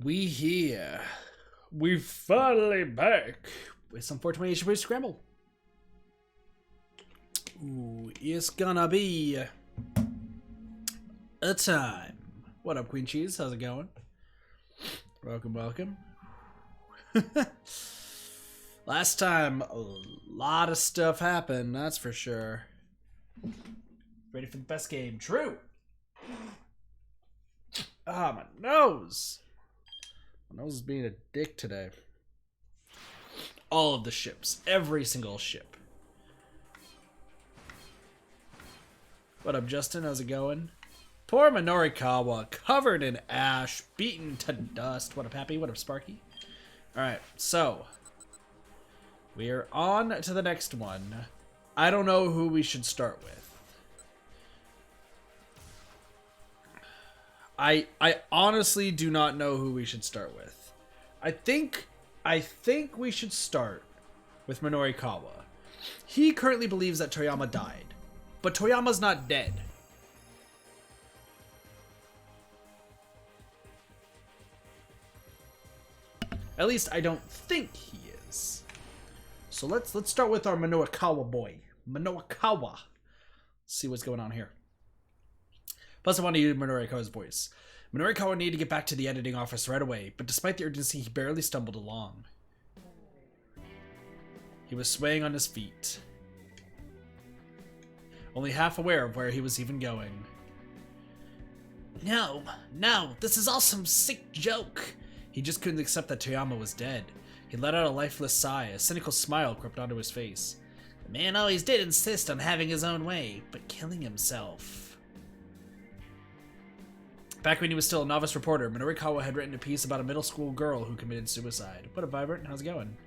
We here. We finally back with some 428 Shibuya Scramble. Ooh, it's gonna be a time. What up, Queen Cheese? How's it going? Welcome, welcome. Last time, a lot of stuff happened, that's for sure. Ready for the best game? True! Ah, my nose! My nose is being a dick today. All of the ships. Every single ship. What up, Justin? How's it going? Poor Minorikawa, covered in ash, beaten to dust. What up, Happy? What up, Sparky? Alright, so we are on to the next one. I don't know who we should start with. I honestly do not know who we should start with. I think we should start with Minorikawa. He currently believes that Toyama died, but Toyama's not dead. At least I don't think he is. So let's start with our Minorikawa boy. Minorikawa. See what's going on here. Plus, I want to use Minorikawa's voice. Minorikawa needed to get back to the editing office right away, but despite the urgency, he barely stumbled along. He was swaying on his feet, only half aware of where he was even going. No, this is all some sick joke. He just couldn't accept that Toyama was dead. He let out a lifeless sigh. A cynical smile crept onto his face. The man always did insist on having his own way, but killing himself. Back when he was still a novice reporter, Minorikawa had written a piece about a middle school girl who committed suicide. What up, Vibrant? How's it going?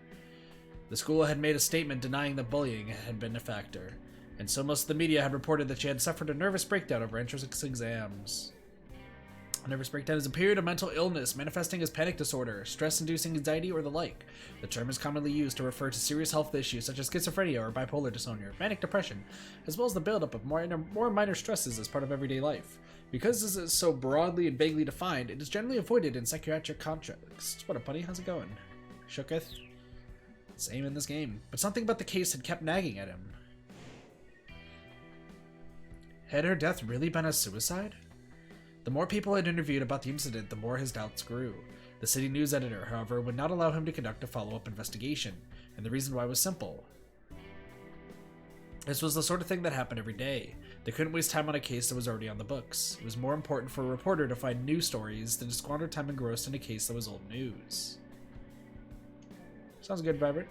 The school had made a statement denying that bullying had been a factor, and so most of the media had reported that she had suffered a nervous breakdown over entrance exams. A nervous breakdown is a period of mental illness manifesting as panic disorder, stress-inducing anxiety, or the like. The term is commonly used to refer to serious health issues such as schizophrenia or bipolar disorder, manic depression, as well as the buildup of more minor stresses as part of everyday life. Because this is so broadly and vaguely defined, it is generally avoided in psychiatric contexts. What up, buddy? How's it going? Shooketh? Same in this game. But something about the case had kept nagging at him. Had her death really been a suicide? The more people had interviewed about the incident, the more his doubts grew. The city news editor, however, would not allow him to conduct a follow-up investigation, and the reason why was simple. This was the sort of thing that happened every day. They couldn't waste time on a case that was already on the books. It was more important for a reporter to find new stories than to squander time engrossed in a case that was old news. Sounds good, Vibrant.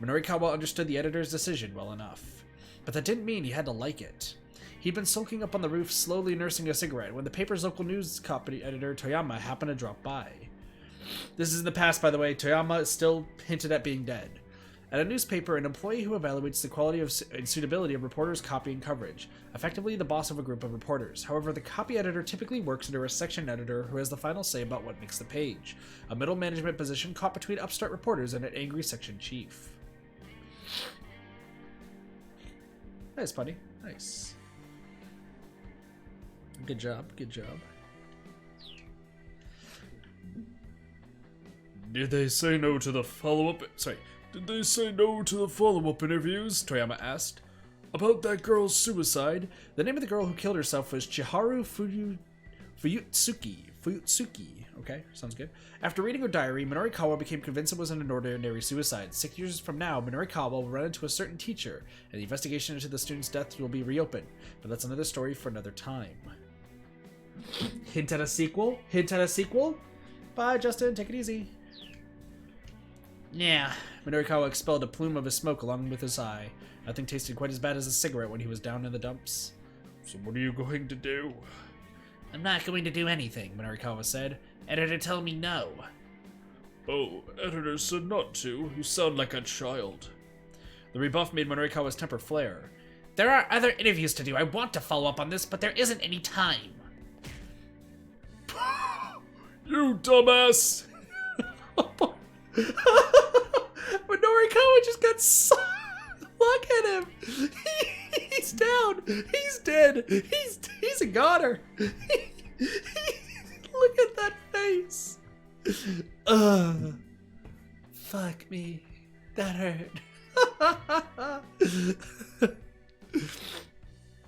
Minorikawa understood the editor's decision well enough, but that didn't mean he had to like it. He'd been sulking up on the roof, slowly nursing a cigarette, when the paper's local news copy editor, Toyama, happened to drop by. This is in the past, by the way. Toyama still hinted at being dead. At a newspaper, an employee who evaluates the quality and suitability of reporters' copy and coverage, effectively the boss of a group of reporters. However, the copy editor typically works under a section editor who has the final say about what makes the page, a middle management position caught between upstart reporters and an angry section chief. Nice, buddy. Nice. Good job, good job. Did they say no to the follow-up? Did they say no to the follow-up interviews? Toyama asked. About that girl's suicide. The name of the girl who killed herself was Chiharu Fuyutsuki. Okay, sounds good. After reading her diary, Minorikawa became convinced it wasn't an ordinary suicide. 6 years from now, Minorikawa will run into a certain teacher, and the investigation into the student's death will be reopened. But that's another story for another time. Hint at a sequel? Hint at a sequel? Bye, Justin. Take it easy. Yeah. Minorikawa expelled a plume of his smoke along with his eye. Nothing tasted quite as bad as a cigarette when he was down in the dumps. So what are you going to do? I'm not going to do anything, Minorikawa said. Editor told me no. Oh, editor said not to. You sound like a child. The rebuff made Minorikawa's temper flare. There are other interviews to do. I want to follow up on this, but there isn't any time. You dumbass! Minorikawa just got so... Look at him! He's down! He's dead! He's a goner! Look at that face! Fuck me. That hurt.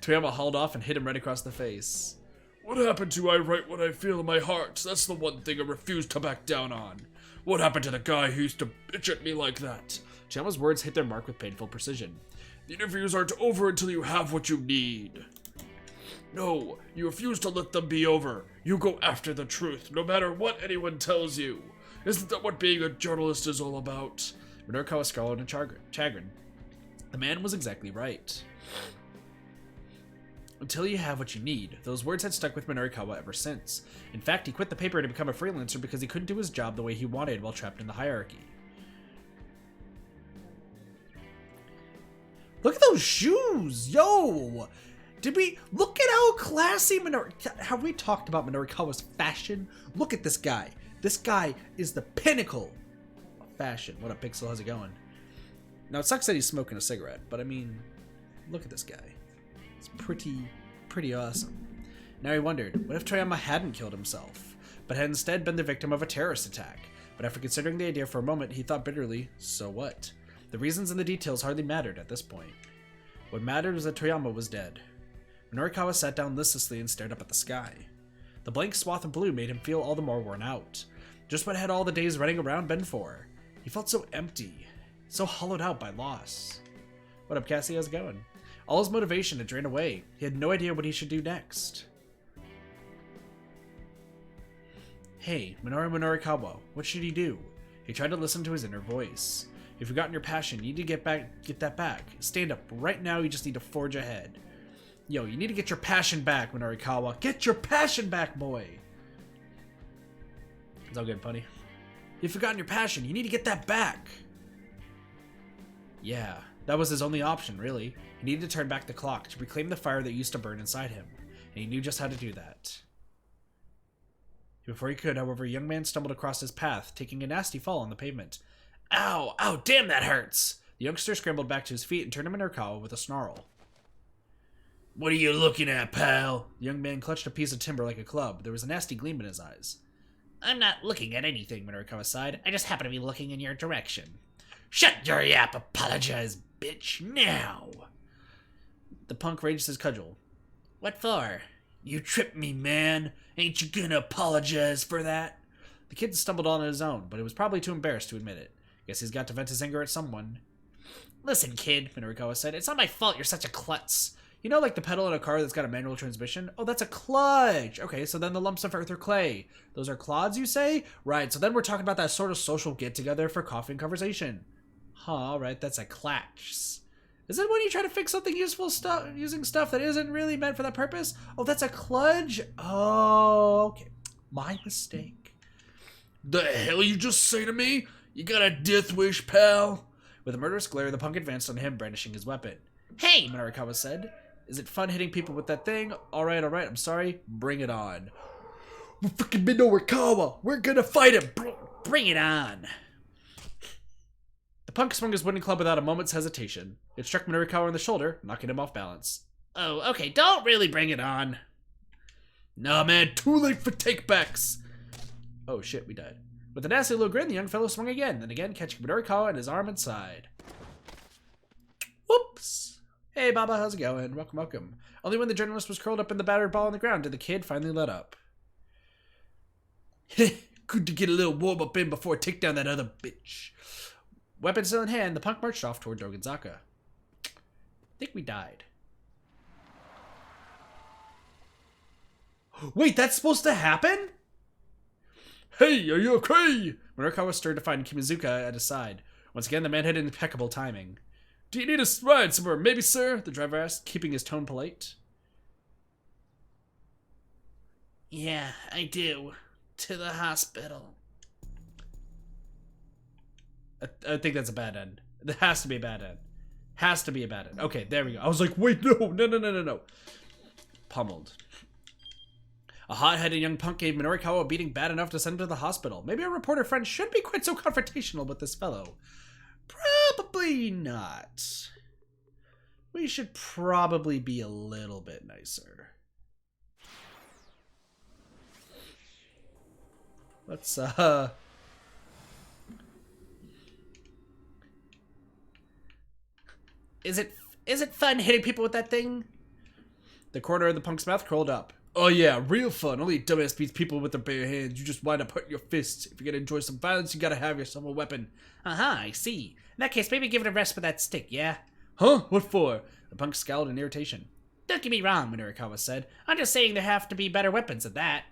Toyama hauled off and hit him right across the face. What happened to I write what I feel in my heart? That's the one thing I refuse to back down on. What happened to the guy who used to bitch at me like that? Toyama's words hit their mark with painful precision. The interviews aren't over until you have what you need. No, you refuse to let them be over. You go after the truth, no matter what anyone tells you. Isn't that what being a journalist is all about? Minorikawa scowled in chagrin. The man was exactly right. Until you have what you need. Those words had stuck with Minorikawa ever since. In fact, he quit the paper to become a freelancer because he couldn't do his job the way he wanted while trapped in the hierarchy. Look at those shoes! Yo! Did we look at how classy have we talked about Minorikawa's fashion? Look at this guy. This guy is the pinnacle of fashion. What up, Pixel? How's it going? Now, it sucks that he's smoking a cigarette, but I mean, look at this guy. It's pretty awesome. Now he wondered, what if Toyama hadn't killed himself, but had instead been the victim of a terrorist attack? But after considering the idea for a moment, he thought bitterly, so what? The reasons and the details hardly mattered at this point. What mattered was that Toyama was dead. Minorikawa sat down listlessly and stared up at the sky. The blank swath of blue made him feel all the more worn out. Just what had all the days running around been for? He felt so empty, so hollowed out by loss. What up, Cassie? How's it going? All his motivation had drained away. He had no idea what he should do next. Hey, Minorikawa, what should he do? He tried to listen to his inner voice. If you've forgotten your passion, you need to get that back. Stand up. Right now, you just need to forge ahead. Yo, you need to get your passion back, Minorikawa. Get your passion back, boy. It's all good, buddy. You've forgotten your passion. You need to get that back. Yeah, that was his only option, really. He needed to turn back the clock to reclaim the fire that used to burn inside him, and he knew just how to do that. Before he could, however, a young man stumbled across his path, taking a nasty fall on the pavement. Ow! Ow! Damn, that hurts! The youngster scrambled back to his feet and turned to Minorikawa with a snarl. What are you looking at, pal? The young man clutched a piece of timber like a club. There was a nasty gleam in his eyes. I'm not looking at anything, Minorikawa sighed. I just happen to be looking in your direction. Shut your yap! Apologize, bitch, now! The punk raised his cudgel. What for? You tripped me, man. Ain't you gonna apologize for that? The kid stumbled on his own, but he was probably too embarrassed to admit it. Guess he's got to vent his anger at someone. Listen, kid, Minorikawa said. It's not my fault you're such a klutz. You know, like the pedal in a car that's got a manual transmission? Oh, that's a clutch! Okay, so then the lumps of earth or clay. Those are clods, you say? Right, so then we're talking about that sort of social get-together for coffee and conversation. Huh, alright, that's a clutch. Is it when you try to fix something useful using stuff that isn't really meant for that purpose? Oh, that's a kludge? Oh, okay. My mistake. The hell you just say to me? You got a death wish, pal? With a murderous glare, the punk advanced on him, brandishing his weapon. Hey, Minorikawa said. Is it fun hitting people with that thing? Alright, I'm sorry. Bring it on. We're freaking Minorikawa! We're gonna fight him! Bring it on! The punk swung his wooden club without a moment's hesitation. It struck Minorikawa on the shoulder, knocking him off balance. Oh, okay, don't really bring it on. Nah, man, too late for takebacks. Oh shit, we died. With a nasty little grin, the young fellow swung again, and again catching Minorikawa in his arm and side. Whoops! Hey, Baba, how's it going? Welcome, welcome. Only when the journalist was curled up in the battered ball on the ground did the kid finally let up. Good to get a little warm-up in before I take down that other bitch. Weapon still in hand, the punk marched off toward Dogenzaka. I think we died. Wait, that's supposed to happen? Hey, are you okay? Minorikawa stirred to find Kimizuka at his side. Once again, the man had impeccable timing. Do you need a ride somewhere, maybe, sir? The driver asked, keeping his tone polite. Yeah, I do. To the hospital. I think that's a bad end. It has to be a bad end. Has to be a bad end. Okay, there we go. I was like, wait, no. Pummeled. A hot-headed young punk gave Minorikawa a beating bad enough to send him to the hospital. Maybe a reporter friend shouldn't be quite so confrontational with this fellow. Probably not. We should probably be a little bit nicer. Let's Is it fun hitting people with that thing? The corner of the punk's mouth curled up. Oh yeah, real fun. Only a dumbass beats people with their bare hands. You just wind up hurting your fists. If you're gonna enjoy some violence, you gotta have yourself a weapon. Uh-huh, I see. In that case, maybe give it a rest with that stick, yeah? Huh? What for? The punk scowled in irritation. Don't get me wrong, Minorikawa said. I'm just saying there have to be better weapons at that.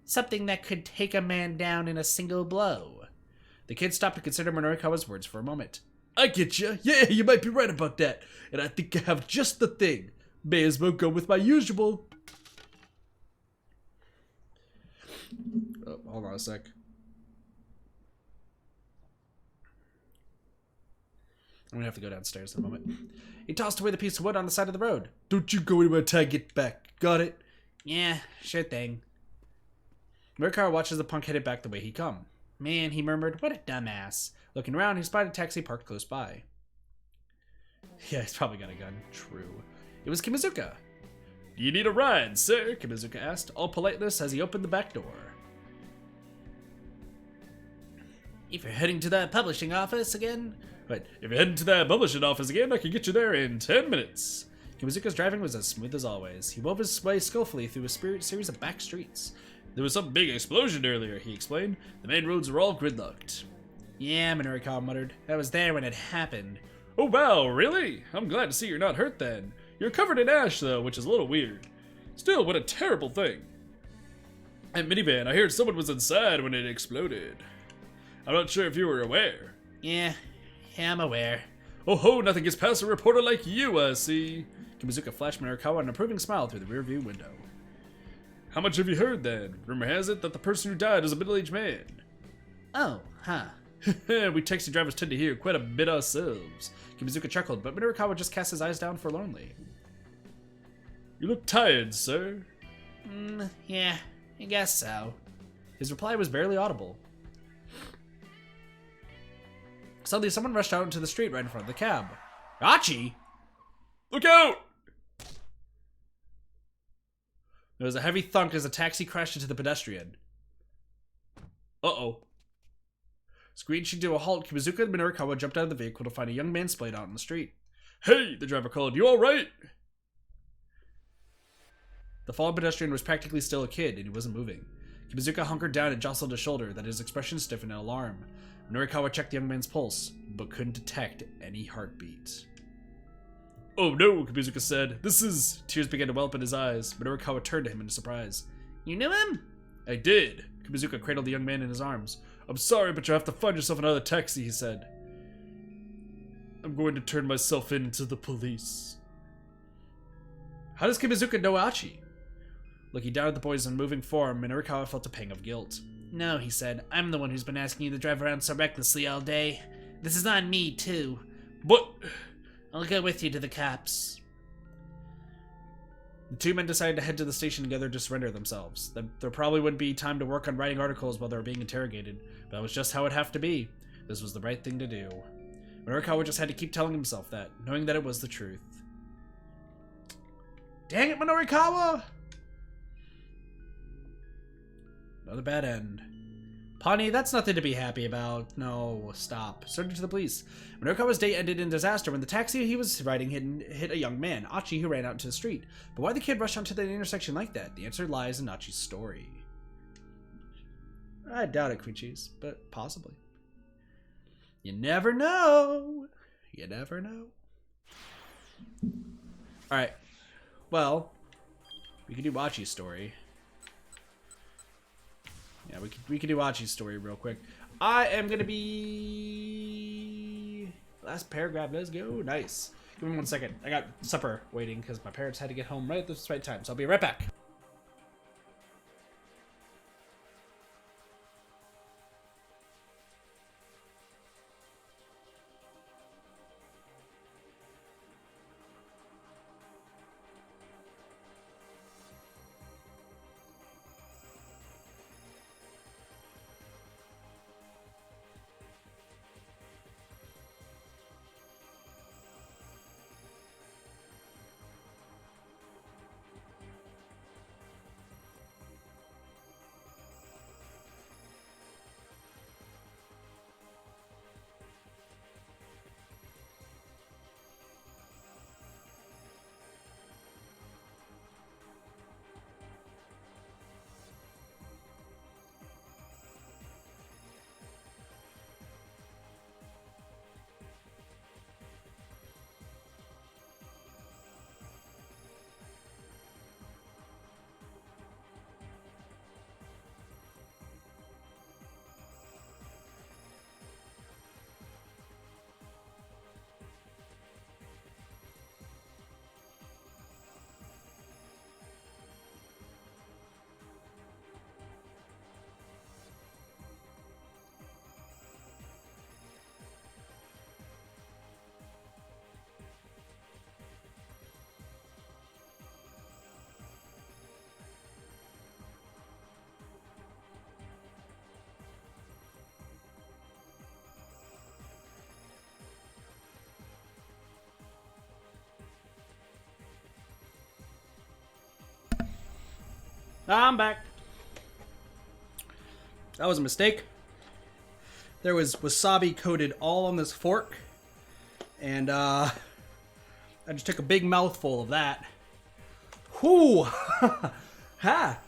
Something that could take a man down in a single blow. The kid stopped to consider Minorikawa's words for a moment. I get you. Yeah, you might be right about that. And I think I have just the thing. May as well go with my usual. Oh, hold on a sec. I'm gonna have to go downstairs in a moment. He tossed away the piece of wood on the side of the road. Don't you go anywhere till I get back. Got it? Yeah, sure thing. Minorikawa watches the punk headed back the way he come. Man, he murmured, what a dumbass. Looking around, he spied a taxi parked close by. Yeah, he's probably got a gun. True. It was Kimazuka. Do you need a ride, sir? Kimazuka asked, all politeness as he opened the back door. If you're heading to that publishing office again... But if you're heading to that publishing office again, I can get you there in 10 minutes. Kimazuka's driving was as smooth as always. He wove his way skillfully through a series of back streets. There was some big explosion earlier, he explained. The main roads were all gridlocked. Yeah, Minorikawa muttered. I was there when it happened. Oh wow, really? I'm glad to see you're not hurt then. You're covered in ash though, which is a little weird. Still, what a terrible thing. That minivan, I heard someone was inside when it exploded. I'm not sure if you were aware. Yeah, I'm aware. Oh ho, nothing gets past a reporter like you, I see. Kimazuka flashed Minorikawa an approving smile through the rearview window. How much have you heard then? Rumor has it that the person who died is a middle-aged man. Oh, huh. We taxi drivers tend to hear quite a bit ourselves. Kimazuka chuckled, but Minorikawa just cast his eyes down forlornly. You look tired, sir. Yeah, I guess so. His reply was barely audible. Suddenly, someone rushed out into the street right in front of the cab. Achi! Look out! There was a heavy thunk as the taxi crashed into the pedestrian. Uh-oh. Screeching to a halt, Kimazuka and Minorikawa jumped out of the vehicle to find a young man splayed out in the street. Hey, the driver called. You alright? The fallen pedestrian was practically still a kid, and he wasn't moving. Kimazuka hunkered down and jostled his shoulder, that his expression stiffened in alarm. Minorikawa checked the young man's pulse, but couldn't detect any heartbeat. Oh no, Kimazuka said. This is... Tears began to well up in his eyes. Minorikawa turned to him in surprise. You knew him? I did. Kimazuka cradled the young man in his arms. I'm sorry, but you have to find yourself another taxi, he said. I'm going to turn myself in to the police. How does Kimazuka know Achi? Looking down at the boy's unmoving form, Minorikawa felt a pang of guilt. No, he said. I'm the one who's been asking you to drive around so recklessly all day. This is on me, too. But... I'll go with you to the cops. The two men decided to head to the station together to surrender themselves. There probably wouldn't be time to work on writing articles while they were being interrogated, but that was just how it'd have to be. This was the right thing to do. Minorikawa just had to keep telling himself that, knowing that it was the truth. Dang it, Minorikawa! Another bad end. Pawnee, that's nothing to be happy about. No, stop. Surrender to the police. Minorikawa's day ended in disaster when the taxi he was riding hit a young man, Achi, who ran out into the street. But why the kid rushed onto the intersection like that? The answer lies in Achi's story. I doubt it, Quinchis, but possibly. You never know. You never know. Alright. Well, we can do Achi's story. Yeah, we can do Achi's story real quick. I am gonna be... Last paragraph, let's go. Nice. Give me 1 second. I got supper waiting because my parents had to get home right at this right time, so I'll be right back. I'm back. That was a mistake. There was wasabi coated all on this fork. And I just took a big mouthful of that. Whoo! Ha!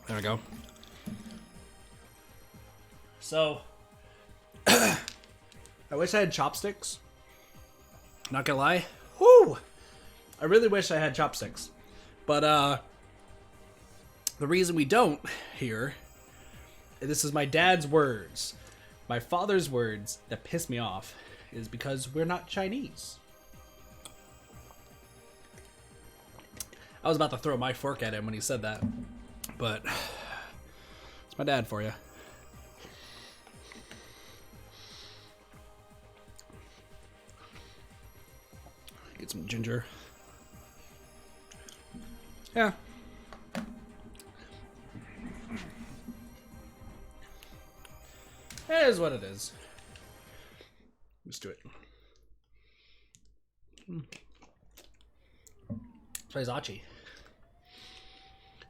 There we go. So, I wish I had chopsticks. Not gonna lie. Whoo! I really wish I had chopsticks. But, the reason we don't here, this is my dad's words, my father's words that piss me off, is because we're not Chinese. I was about to throw my fork at him when he said that, but it's my dad for you. Get some ginger. Yeah. It is what it is. Let's do it. Plays Achi.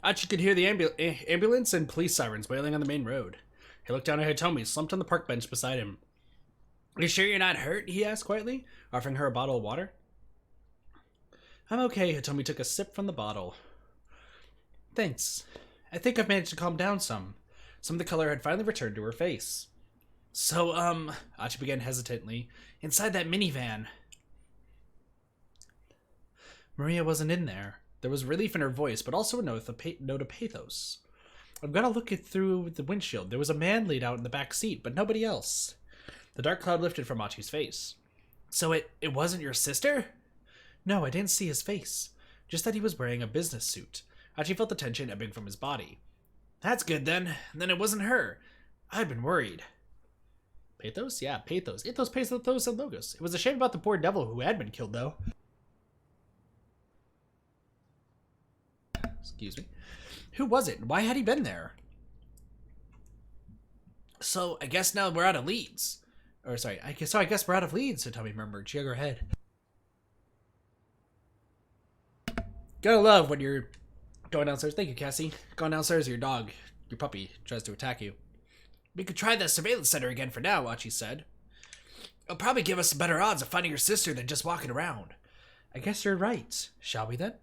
Achi could hear the ambulance and police sirens wailing on the main road. He looked down at Hitomi, slumped on the park bench beside him. "Are you sure you're not hurt?" he asked quietly, offering her a bottle of water. "I'm okay." Hitomi took a sip from the bottle. "Thanks. I think I've managed to calm down some." Some of the color had finally returned to her face. "So, Achi began hesitantly, "inside that minivan." Maria wasn't in there. There was relief in her voice, but also a note of pathos. "I've got to look it through the windshield. There was a man laid out in the back seat, but nobody else." The dark cloud lifted from Achi's face. "So it wasn't your sister?" "No, I didn't see his face. Just that he was wearing a business suit." Achi felt the tension ebbing from his body. "That's good then. Then it wasn't her. I'd been worried." Pathos? Yeah, pathos. Ethos, pathos, and logos. It was a shame about the poor devil who had been killed, though. Excuse me. Who was it? Why had he been there? "So, I guess now we're out of leads." Or, sorry, I guess we're out of leads, Hitomi murmured. She shook her head. Gotta love when you're going downstairs. Thank you, Cassie. Going downstairs, your dog, your puppy, tries to attack you. "We could try the surveillance center again for now," Achi said. "It'll probably give us better odds of finding your sister than just walking around." "I guess you're right. Shall we then?"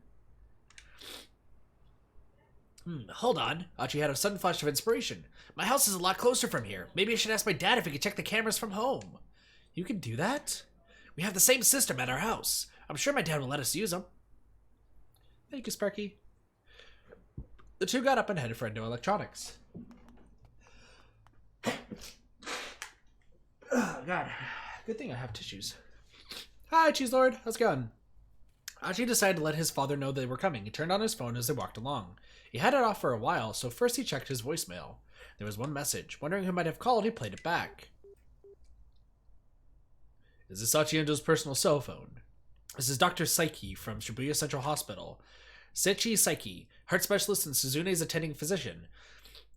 Hold on. Achi had a sudden flash of inspiration. "My house is a lot closer from here. Maybe I should ask my dad if he could check the cameras from home." "You can do that?" "We have the same system at our house. I'm sure my dad will let us use them." "Thank you, Sparky." The two got up and headed for Endo Electronics. Oh, God. Good thing I have tissues. "Hi, Cheese Lord. How's it going?" Achi decided to let his father know they were coming. He turned on his phone as they walked along. He had it off for a while, so first he checked his voicemail. There was one message. Wondering who might have called, he played it back. "Is this Achi Endo's personal cell phone?" "This is Dr. Saiki from Shibuya Central Hospital. Seichi Saiki, heart specialist and Suzune's attending physician.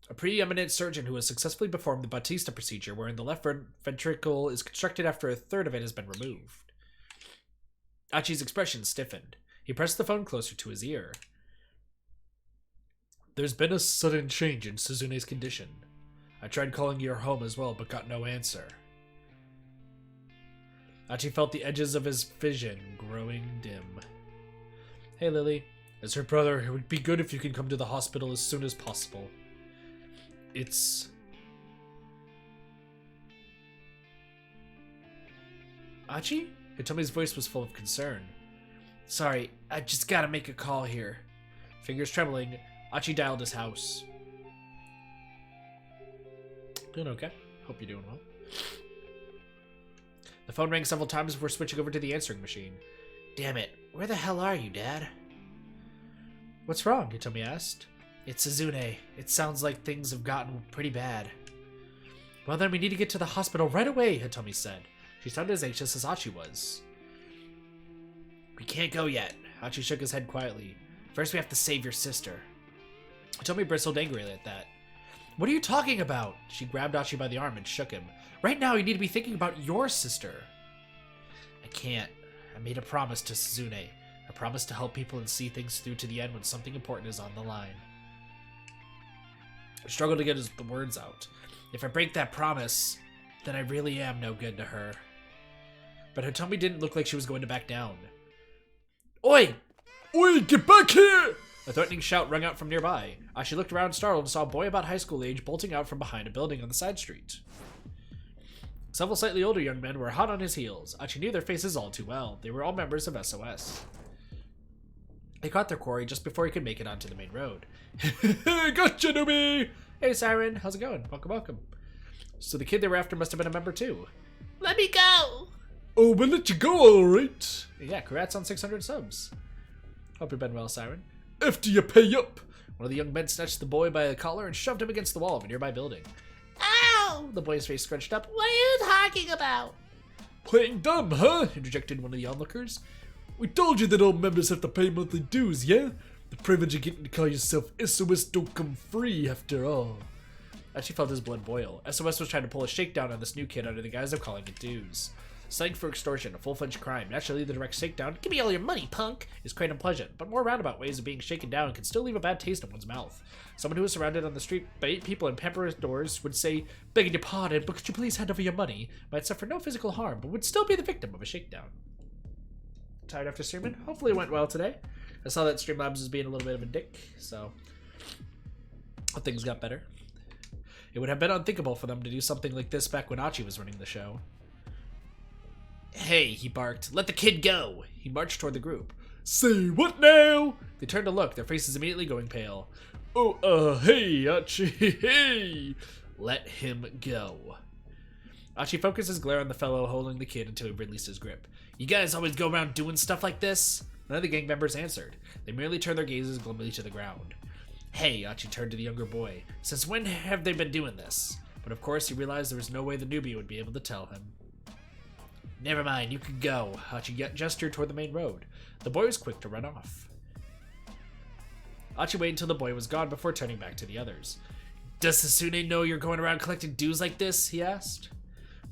A preeminent surgeon who has successfully performed the Batista procedure, wherein the left ventricle is constructed after a third of it has been removed." Achi's expression stiffened. He pressed the phone closer to his ear. "There's been a sudden change in Suzune's condition. I tried calling your home as well, but got no answer." Achi felt the edges of his vision growing dim. "Hey, Lily. As her brother, it would be good if you can come to the hospital as soon as possible. It's..." "Achi?" Hitomi's voice was full of concern. "Sorry, I just gotta make a call here." Fingers trembling, Achi dialed his house. "Doing okay. Hope you're doing well." The phone rang several times before switching over to the answering machine. "Damn it. Where the hell are you, Dad?" "What's wrong?" Hitomi asked. "It's Suzune. It sounds like things have gotten pretty bad." "Well, then we need to get to the hospital right away," Hitomi said. She sounded as anxious as Achi was. "We can't go yet." Achi shook his head quietly. "First we have to save your sister." Hitomi bristled angrily at that. "What are you talking about?" She grabbed Achi by the arm and shook him. "Right now you need to be thinking about your sister." can't. I made a promise to Suzune. A promise to help people and see things through to the end when something important is on the line. I struggled to get the words out. If I break that promise, then I really am no good to her. But Hitomi didn't look like she was going to back down. Oi! Oi, get back here! A threatening shout rang out from nearby. She looked around startled and saw a boy about high school age bolting out from behind a building on the side street. Several slightly older young men were hot on his heels. Achi knew their faces all too well. They were all members of SOS. They caught their quarry just before he could make it onto the main road. Gotcha, Nooby! Hey, Siren. How's it going? Welcome, welcome. So the kid they were after must have been a member too. Let me go! Oh, we'll let you go, alright. Yeah, congrats on 600 subs. Hope you've been well, Siren. After you pay up. One of the young men snatched the boy by the collar and shoved him against the wall of a nearby building. Ow! The boy's face scrunched up. What are you talking about? Playing dumb, huh? Interjected one of the onlookers. We told you that all members have to pay monthly dues, yeah? The privilege of getting to call yourself SOS don't come free after all. Achi felt his blood boil. SOS was trying to pull a shakedown on this new kid under the guise of calling it dues. Citing for extortion, a full-fledged crime. Naturally, the direct shakedown, give me all your money, punk, is quite unpleasant, but more roundabout ways of being shaken down can still leave a bad taste in one's mouth. Someone who was surrounded on the street by 8 people in pamperous doors would say, begging your pardon, but could you please hand over your money, might suffer no physical harm, but would still be the victim of a shakedown. Tired after streaming? Hopefully it went well today. I saw that Streamlabs was being a little bit of a dick, so things got better. It would have been unthinkable for them to do something like this back when Achi was running the show. Hey, he barked. Let the kid go! He marched toward the group. Say what now? They turned to look, their faces immediately going pale. Oh, hey, Achi, hey! Let him go. Achi focused his glare on the fellow holding the kid until he released his grip. You guys always go around doing stuff like this? None of the gang members answered. They merely turned their gazes gloomily to the ground. Hey, Achi turned to the younger boy. Since when have they been doing this? But of course he realized there was no way the newbie would be able to tell him. Never mind, you can go. Achi gestured toward the main road. The boy was quick to run off. Achi waited until the boy was gone before turning back to the others. Does Sasune know you're going around collecting dues like this? He asked.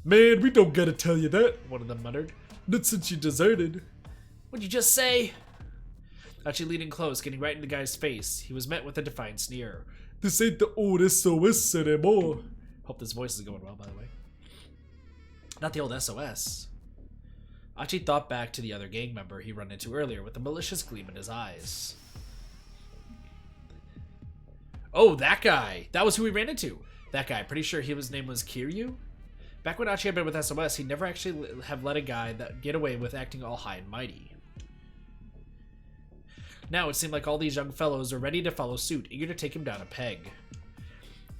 Man, we don't gotta tell you that, One of them muttered. not since you deserted. What'd you just say? Achi leaning close, getting right in the guy's face. He was met with a defiant sneer. This ain't the old SOS anymore. Hope this voice is going well, by the way. Not the old SOS. Achi thought back to the other gang member he run into earlier with a malicious gleam in his eyes. Oh, that guy! That was who we ran into! That guy, pretty sure his name was Kiryu? Back when Achi had been with SOS, he'd never actually have let a guy get away with acting all high and mighty. Now it seemed like all these young fellows were ready to follow suit, eager to take him down a peg.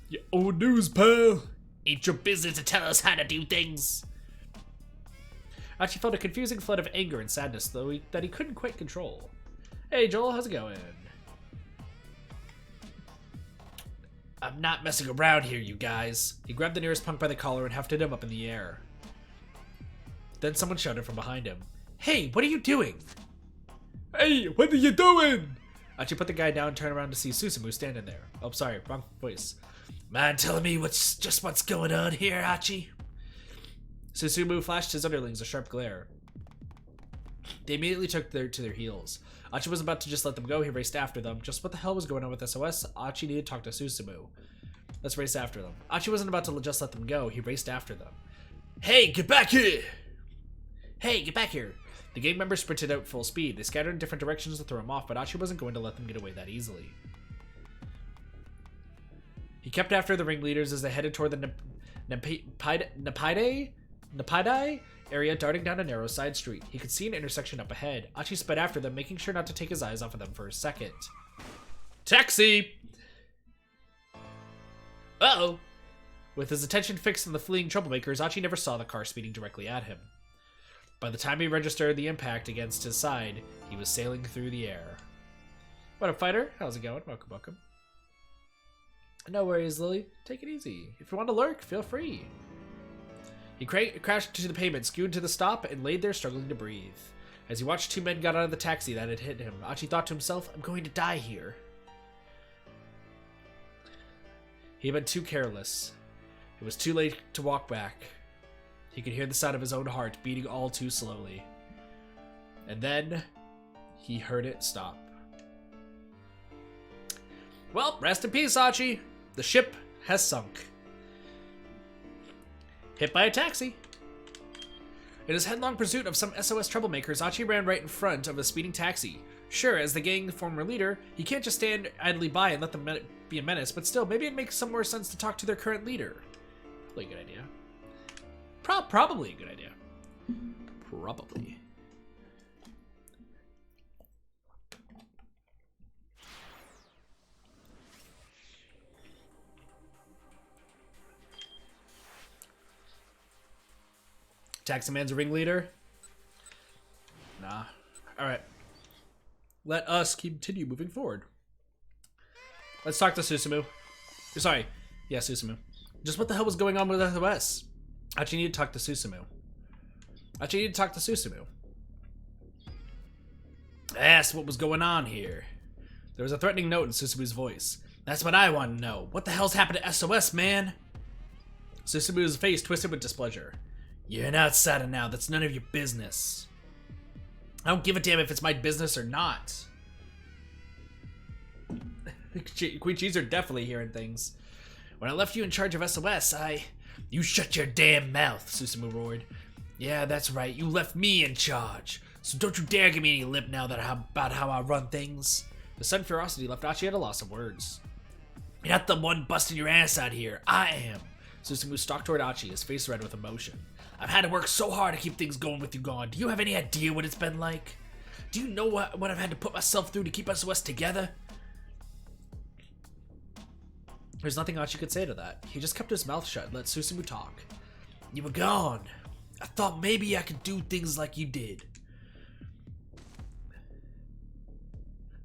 Your old news, pal. Ain't your business to tell us how to do things. Achi felt a confusing flood of anger and sadness, though that he couldn't quite control. Hey Joel, how's it going? I'm not messing around here, you guys. He grabbed the nearest punk by the collar and hefted him up in the air. Then someone shouted from behind him. Hey, what are you doing? Hey, what are you doing? Achi put the guy down and turned around to see Susumu standing there. Oh, sorry, wrong voice. Mind telling me what's going on here, Achi? Susumu flashed his underlings a sharp glare. They immediately took to their heels. Achi was about to just let them go. He raced after them. Just what the hell was going on with SOS? Achi needed to talk to Susumu. Let's race after them. Achi wasn't about to just let them go. He raced after them. Hey, get back here! Hey, get back here! The gang members sprinted out full speed. They scattered in different directions to throw him off, but Achi wasn't going to let them get away that easily. He kept after the ringleaders as they headed toward the Napidai area, darting down a narrow side street. He could see an intersection up ahead. Achi sped after them, making sure not to take his eyes off of them for a second. Taxi! Uh-oh! With his attention fixed on the fleeing troublemakers, Achi never saw the car speeding directly at him. By the time he registered the impact against his side, he was sailing through the air. What up, fighter? How's it going? Welcome, welcome. No worries, Lily. Take it easy. If you want to lurk, feel free. He crashed to the pavement, skewed to the stop, and laid there struggling to breathe. As he watched two men get out of the taxi that had hit him, Achi thought to himself, I'm going to die here. He had been too careless. It was too late to walk back. He could hear the sound of his own heart beating all too slowly. And then he heard it stop. Well, rest in peace, Achi. The ship has sunk. Hit by a taxi. In his headlong pursuit of some SOS troublemakers, Achi ran right in front of a speeding taxi. Sure, as the gang former leader, he can't just stand idly by and let them be a menace, but still, maybe it makes some more sense to talk to their current leader. Probably a good idea. Probably a good idea. Probably. Taxi man's a ringleader? Nah. Alright. Let us continue moving forward. Let's talk to Susumu. Sorry. Yeah, Susumu. Just what the hell was going on with SOS? Achi need to talk to Susumu. I asked what was going on here. There was a threatening note in Susumu's voice. That's what I want to know. What the hell's happened to SOS, man? Susumu's face twisted with displeasure. You're an outsider now. That's none of your business. I don't give a damn if it's my business or not. Queen Cheese are definitely hearing things. When I left you in charge of SOS, You shut your damn mouth, Susumu roared. Yeah, that's right. You left me in charge. So don't you dare give me any lip now about how I run things. The sudden ferocity left Achi at a loss of words. You're not the one busting your ass out here. I am. Susumu stalked toward Achi, his face red with emotion. I've had to work so hard to keep things going with you gone. Do you have any idea what it's been like? Do you know what I've had to put myself through to keep SOS together? There's nothing Achi could say to that. He just kept his mouth shut and let Susumu talk. You were gone. I thought maybe I could do things like you did.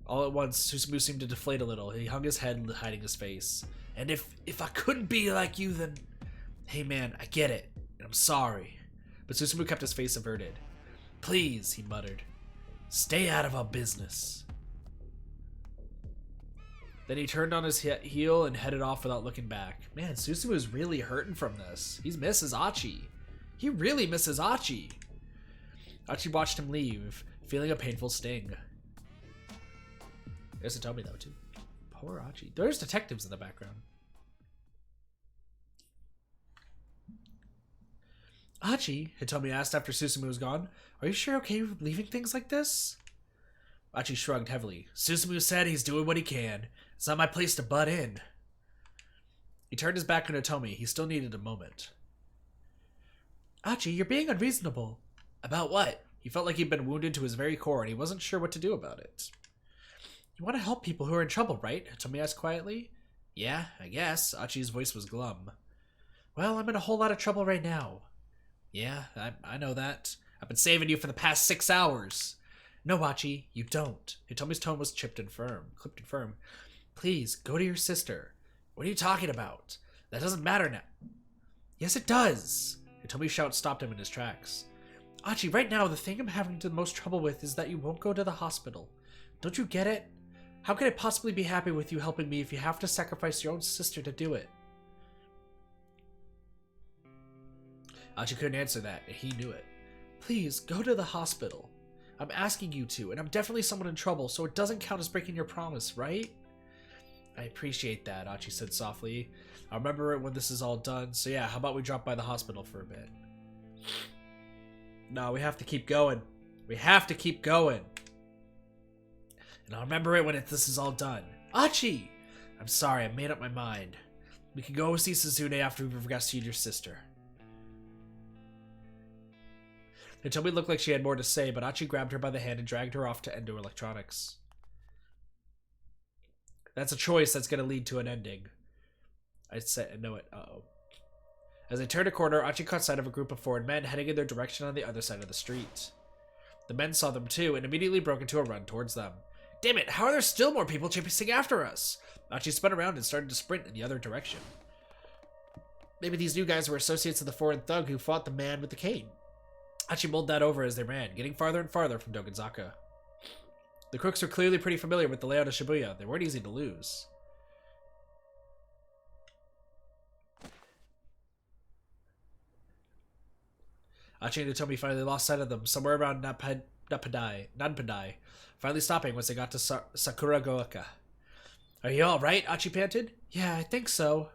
All at once, Susumu seemed to deflate a little. He hung his head, hiding his face. And if I couldn't be like you, then... Hey man, I get it. And I'm sorry. But Susumu kept his face averted. Please, he muttered. Stay out of our business. Then he turned on his heel and headed off without looking back. Man, Susumu's really hurting from this. He misses Achi. He really misses Achi. Achi watched him leave, feeling a painful sting. There's Hitomi though, too. Poor Achi. There's detectives in the background. Achi, Hitomi asked after Susumu was gone, are you sure okay with leaving things like this? Achi shrugged heavily. Susumu said he's doing what he can. It's not my place to butt in. He turned his back on Hitomi. He still needed a moment. Achi, you're being unreasonable. About what? He felt like he'd been wounded to his very core and he wasn't sure what to do about it. You want to help people who are in trouble, right? Hitomi asked quietly. Yeah, I guess. Achi's voice was glum. Well, I'm in a whole lot of trouble right now. Yeah, I know that. I've been saving you for the past 6 hours. No, Achi, you don't. Hitomi's tone was clipped and firm. Please, go to your sister. What are you talking about? That doesn't matter now. Yes, it does. Hitomi's shout stopped him in his tracks. Achi, right now, the thing I'm having the most trouble with is that you won't go to the hospital. Don't you get it? How could I possibly be happy with you helping me if you have to sacrifice your own sister to do it? Achi couldn't answer that, and he knew it. Please, go to the hospital. I'm asking you to, and I'm definitely someone in trouble, so it doesn't count as breaking your promise, right? I appreciate that, Achi said softly. I'll remember it when this is all done, so yeah, how about we drop by the hospital for a bit? No, we have to keep going. We have to keep going. And I'll remember it when this is all done. Achi! I'm sorry, I made up my mind. We can go see Suzune after we've rescued your sister. Hitomi looked like she had more to say, but Achi grabbed her by the hand and dragged her off to Endo Electronics. That's a choice that's going to lead to an ending. I know it. Uh-oh. As they turned a corner, Achi caught sight of a group of foreign men heading in their direction on the other side of the street. The men saw them too and immediately broke into a run towards them. Damn it, how are there still more people chasing after us? Achi spun around and started to sprint in the other direction. Maybe these new guys were associates of the foreign thug who fought the man with the cane. Achi mulled that over as they ran, getting farther and farther from Dogenzaka. The crooks were clearly pretty familiar with the layout of Shibuya. They weren't easy to lose. Achi and Hitomi finally lost sight of them somewhere around Nanpadai, finally stopping once they got to Sakuragaoka. Are you alright? Achi panted. Yeah, I think so.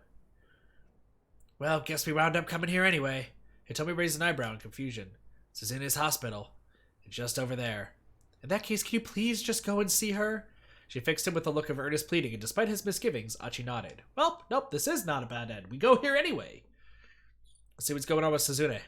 Well, guess we wound up coming here anyway. Hitomi raised an eyebrow in confusion. Suzune's hospital. It's just over there. In that case, can you please just go and see her? She fixed him with a look of earnest pleading, and despite his misgivings, Achi nodded. Well, nope, this is not a bad end. We go here anyway. Let's see what's going on with Suzune.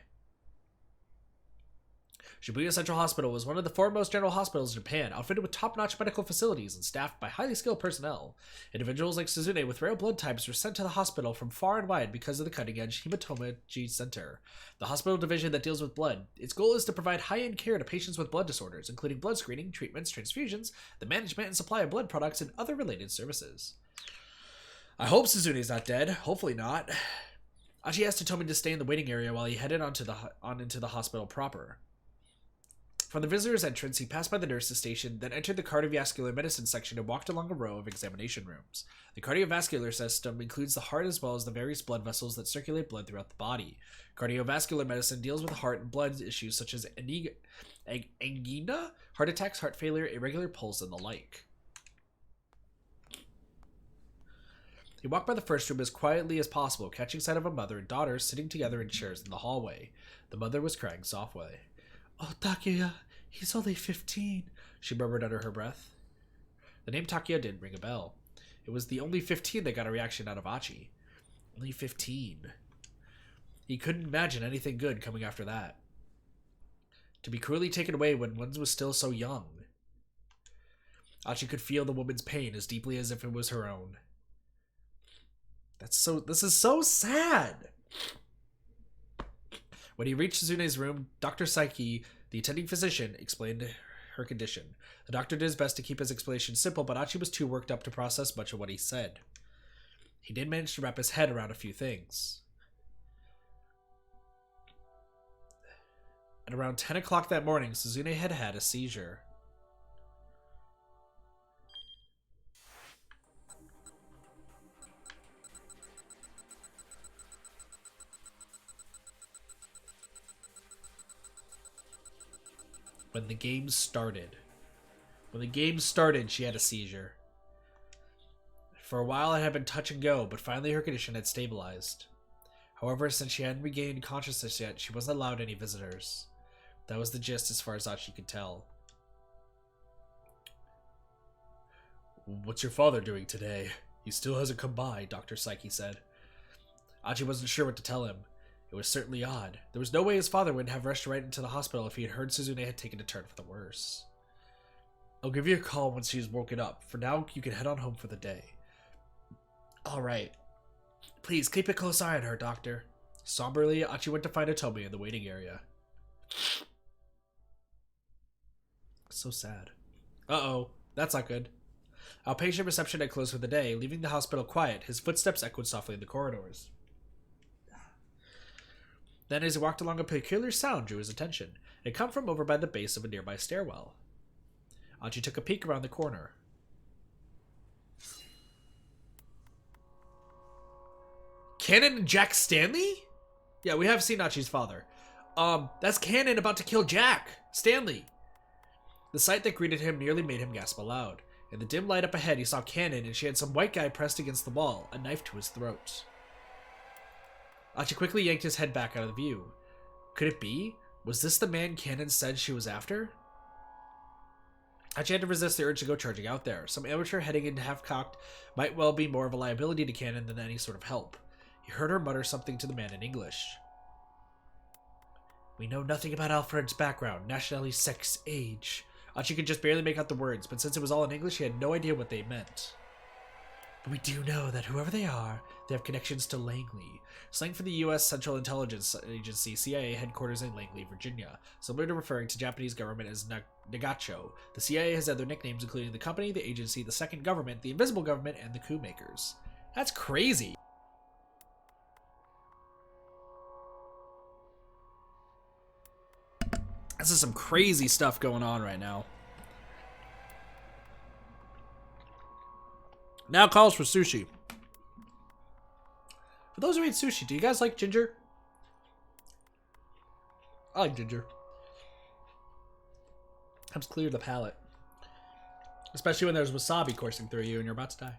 Shibuya Central Hospital was one of the foremost general hospitals in Japan, outfitted with top-notch medical facilities and staffed by highly skilled personnel. Individuals like Suzune with rare blood types were sent to the hospital from far and wide because of the cutting-edge Hematology Center, the hospital division that deals with blood. Its goal is to provide high-end care to patients with blood disorders, including blood screening, treatments, transfusions, the management and supply of blood products, and other related services. I hope Suzune's not dead. Hopefully not. Achi asked Hitomi to stay in the waiting area while he headed into the hospital proper. From the visitor's entrance, he passed by the nurse's station, then entered the cardiovascular medicine section and walked along a row of examination rooms. The cardiovascular system includes the heart as well as the various blood vessels that circulate blood throughout the body. Cardiovascular medicine deals with the heart and blood issues such as angina, heart attacks, heart failure, irregular pulse, and the like. He walked by the first room as quietly as possible, catching sight of a mother and daughter sitting together in chairs in the hallway. The mother was crying softly. Oh, Takuya, he's only 15, she murmured under her breath. The name Takuya didn't ring a bell. It was the only 15 that got a reaction out of Achi. Only 15. He couldn't imagine anything good coming after that. To be cruelly taken away when one was still so young. Achi could feel the woman's pain as deeply as if it was her own. This is so sad! When he reached Suzune's room, Dr. Saiki, the attending physician, explained her condition. The doctor did his best to keep his explanation simple, but Achi was too worked up to process much of what he said. He did manage to wrap his head around a few things. At around 10 o'clock that morning, Suzune had had a seizure. When the game started, she had a seizure. For a while, it had been touch and go, but finally her condition had stabilized. However, since she hadn't regained consciousness yet, she wasn't allowed any visitors. That was the gist as far as Achi could tell. What's your father doing today? He still hasn't come by, Dr. Saiki said. Achi wasn't sure what to tell him. It was certainly odd. There was no way his father would have rushed right into the hospital if he had heard Suzune had taken a turn for the worse. I'll give you a call once she's woken up. For now, you can head on home for the day. Alright. Please, keep a close eye on her, Doctor. Somberly, Achi went to find Hitomi in the waiting area. So sad. Uh-oh. That's not good. Outpatient reception had closed for the day. Leaving the hospital quiet, his footsteps echoed softly in the corridors. Then, as he walked along, a peculiar sound drew his attention. It had come from over by the base of a nearby stairwell. Achi took a peek around the corner. Cannon and Jack Stanley? Yeah, we have seen Achi's father. That's Cannon about to kill Jack Stanley. The sight that greeted him nearly made him gasp aloud. In the dim light up ahead, he saw Cannon, and she had some white guy pressed against the wall, a knife to his throat. Achi quickly yanked his head back out of the view. Could it be? Was this the man Cannon said she was after? Achi had to resist the urge to go charging out there. Some amateur heading in half-cocked might well be more of a liability to Cannon than any sort of help. He heard her mutter something to the man in English. We know nothing about Alfred's background, nationality, sex, age. Achi could just barely make out the words, but since it was all in English, he had no idea what they meant. But we do know that whoever they are, they have connections to Langley, slang for the U.S. Central Intelligence Agency, CIA headquarters in Langley, Virginia, similar to referring to Japanese government as Nagacho. The CIA has other nicknames including the company, the agency, the second government, the invisible government, and the coup makers. That's crazy. This is some crazy stuff going on right now. Now calls for sushi. For those who eat sushi, do you guys like ginger? I like ginger. Helps clear the palate. Especially when there's wasabi coursing through you and you're about to die.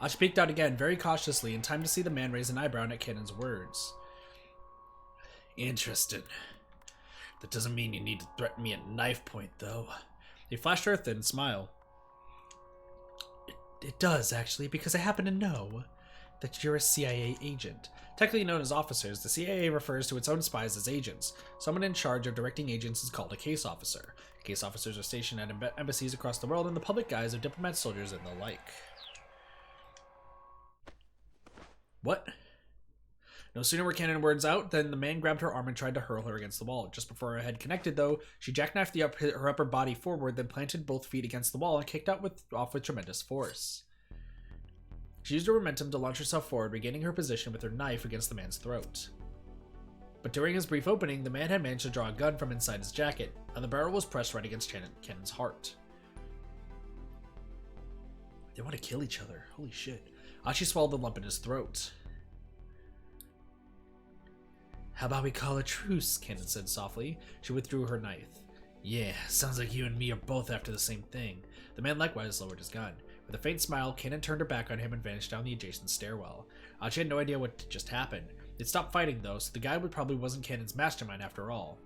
Achi peeked out again, very cautiously, in time to see the man raise an eyebrow at Kanon's words. Interesting. That doesn't mean you need to threaten me at knife point, though. He flashed her a thin smile. It does, actually, because I happen to know that you're a CIA agent. Technically known as officers, the CIA refers to its own spies as agents. Someone in charge of directing agents is called a case officer. Case officers are stationed at embassies across the world in the public guise of diplomats, soldiers, and the like. What? No sooner were Kanon words out than the man grabbed her arm and tried to hurl her against the wall. Just before her head connected, though, she jackknifed her upper body forward, then planted both feet against the wall and kicked out off with tremendous force. She used her momentum to launch herself forward, regaining her position with her knife against the man's throat. But during his brief opening, the man had managed to draw a gun from inside his jacket, and the barrel was pressed right against Kanon's heart. They want to kill each other. Holy shit. Achi swallowed the lump in his throat. How about we call a truce, Kanon said softly. She withdrew her knife. Yeah, sounds like you and me are both after the same thing. The man likewise lowered his gun. With a faint smile, Kanon turned her back on him and vanished down the adjacent stairwell. Achi had no idea what just happened. They'd stopped fighting, though, so the guy probably wasn't Kanon's mastermind after all.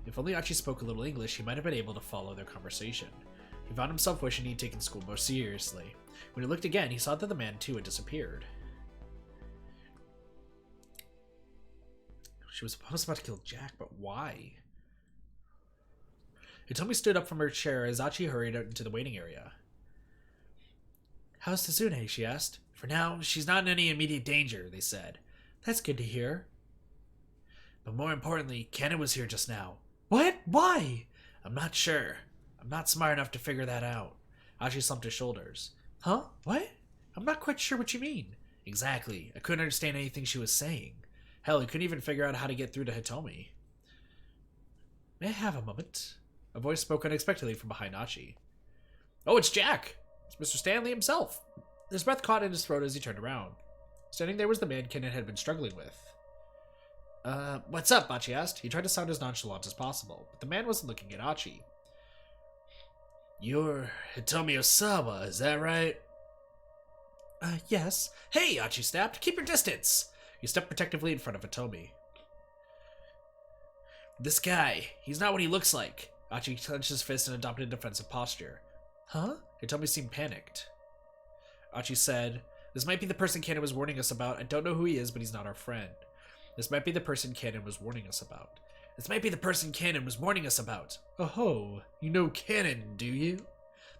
If only Achi spoke a little English, he might have been able to follow their conversation. He found himself wishing he'd taken school more seriously. When he looked again, he saw that the man, too, had disappeared. She was almost about to kill Jack, but why? Hitomi stood up from her chair as Achi hurried out into the waiting area. How's Tsune? She asked. For now, she's not in any immediate danger, they said. That's good to hear. But more importantly, Kanon was here just now. What? Why? I'm not sure. I'm not smart enough to figure that out. Achi slumped his shoulders. Huh? What? I'm not quite sure what you mean. Exactly. I couldn't understand anything she was saying. Hell, he couldn't even figure out how to get through to Hitomi. May I have a moment? A voice spoke unexpectedly from behind Achi. Oh, it's Jack! It's Mr. Stanley himself. His breath caught in his throat as he turned around. Standing there was the man Kanon had been struggling with. What's up? Achi asked. He tried to sound as nonchalant as possible, but the man wasn't looking at Achi. You're Hitomi Osawa, is that right? Yes. Hey, Achi snapped. Keep your distance! He stepped protectively in front of Hitomi. This guy, he's not what he looks like. Achi clenched his fist and adopted a defensive posture. Huh? Hitomi seemed panicked. Achi said, This might be the person Kanon was warning us about. I don't know who he is, but he's not our friend. This might be the person Kanon was warning us about. This might be the person Kanon was warning us about. Oh, you know Kanon, do you?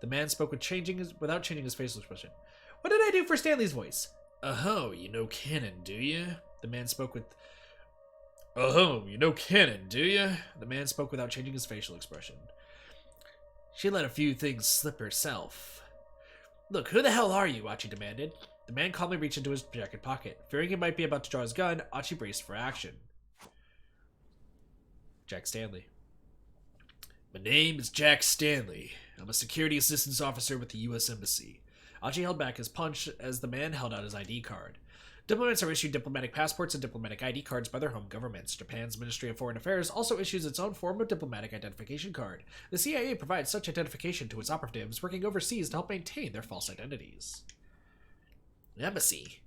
The man spoke without changing his facial expression. What did I do for Stanley's voice? Oh, you know Kanon, do you? The man spoke with... Oh, you know Kanon, do you? The man spoke without changing his facial expression. She let a few things slip herself. Look, who the hell are you? Achi demanded. The man calmly reached into his jacket pocket. Fearing he might be about to draw his gun, Achi braced for action. Jack Stanley. My name is Jack Stanley. I'm a security assistance officer with the U.S. Embassy. Achi held back his punch as the man held out his ID card. Diplomats are issued diplomatic passports and diplomatic ID cards by their home governments. Japan's Ministry of Foreign Affairs also issues its own form of diplomatic identification card. The CIA provides such identification to its operatives working overseas to help maintain their false identities. Embassy?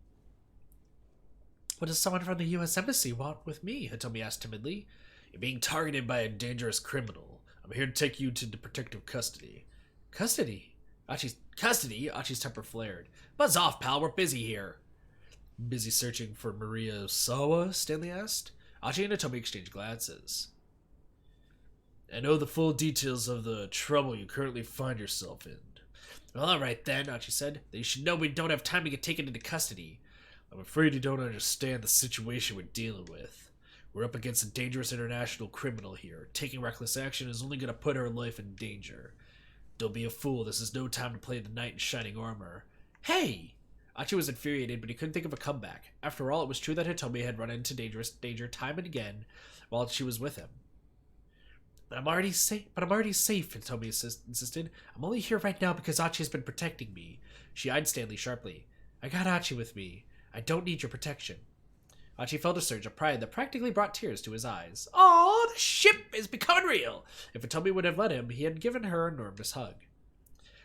What does someone from the U.S. Embassy want with me? Hitomi asked timidly. You're being targeted by a dangerous criminal. I'm here to take you to protective custody. Custody? Achi's temper flared. Buzz off, pal. We're busy here. Busy searching for Maria Osawa? Stanley asked. Achi and Hitomi exchanged glances. I know the full details of the trouble you currently find yourself in. Well, alright then, Achi said. Then you should know we don't have time to get taken into custody. I'm afraid you don't understand the situation we're dealing with. We're up against a dangerous international criminal here. Taking reckless action is only going to put her life in danger. Don't be a fool. This is no time to play the knight in shining armor. Hey! Achi was infuriated, but he couldn't think of a comeback. After all, it was true that Hitomi had run into danger time and again while she was with him. But I'm already safe, Hitomi insisted. I'm only here right now because Achi has been protecting me. She eyed Stanley sharply. I got Achi with me. I don't need your protection. Achi felt a surge of pride that practically brought tears to his eyes. Aw, the ship is becoming real! If Hitomi would have let him, he had given her an enormous hug.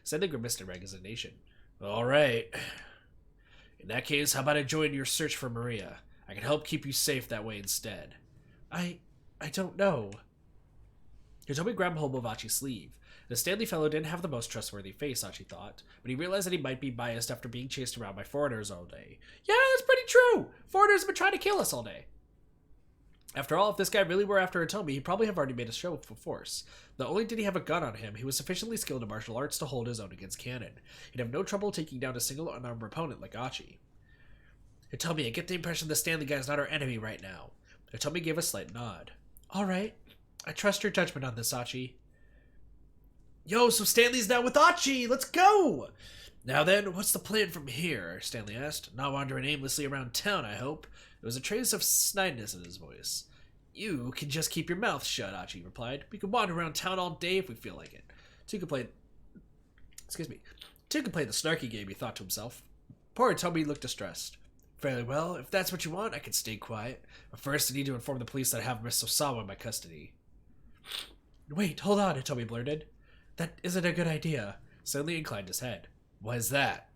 Stanley grimaced in resignation. All right. In that case, how about I join your search for Maria? I can help keep you safe that way instead. I don't know. Hitomi grabbed hold of Achi's sleeve. The Stanley fellow didn't have the most trustworthy face, Achi thought, but he realized that he might be biased after being chased around by foreigners all day. Yeah, that's pretty true! Foreigners have been trying to kill us all day. After all, if this guy really were after Hitomi, he'd probably have already made a show of force. Not only did he have a gun on him, he was sufficiently skilled in martial arts to hold his own against cannon. He'd have no trouble taking down a single unarmed opponent like Achi. Hitomi, I get the impression the Stanley guy's not our enemy right now. Hitomi gave a slight nod. Alright, I trust your judgment on this, Achi. Yo, so Stanley's now with Achi! Let's go! Now then, what's the plan from here? Stanley asked. Not wandering aimlessly around town, I hope. There was a trace of snidiness in his voice. You can just keep your mouth shut, Achi replied. We can wander around town all day if we feel like it. Two can play the snarky game, he thought to himself. Poor Hitomi looked distressed. Fairly well. If that's what you want, I can stay quiet. But first, I need to inform the police that I have Miss Osawa in my custody. Wait, hold on, Hitomi blurted. That isn't a good idea. Stanley inclined his head. Why is that?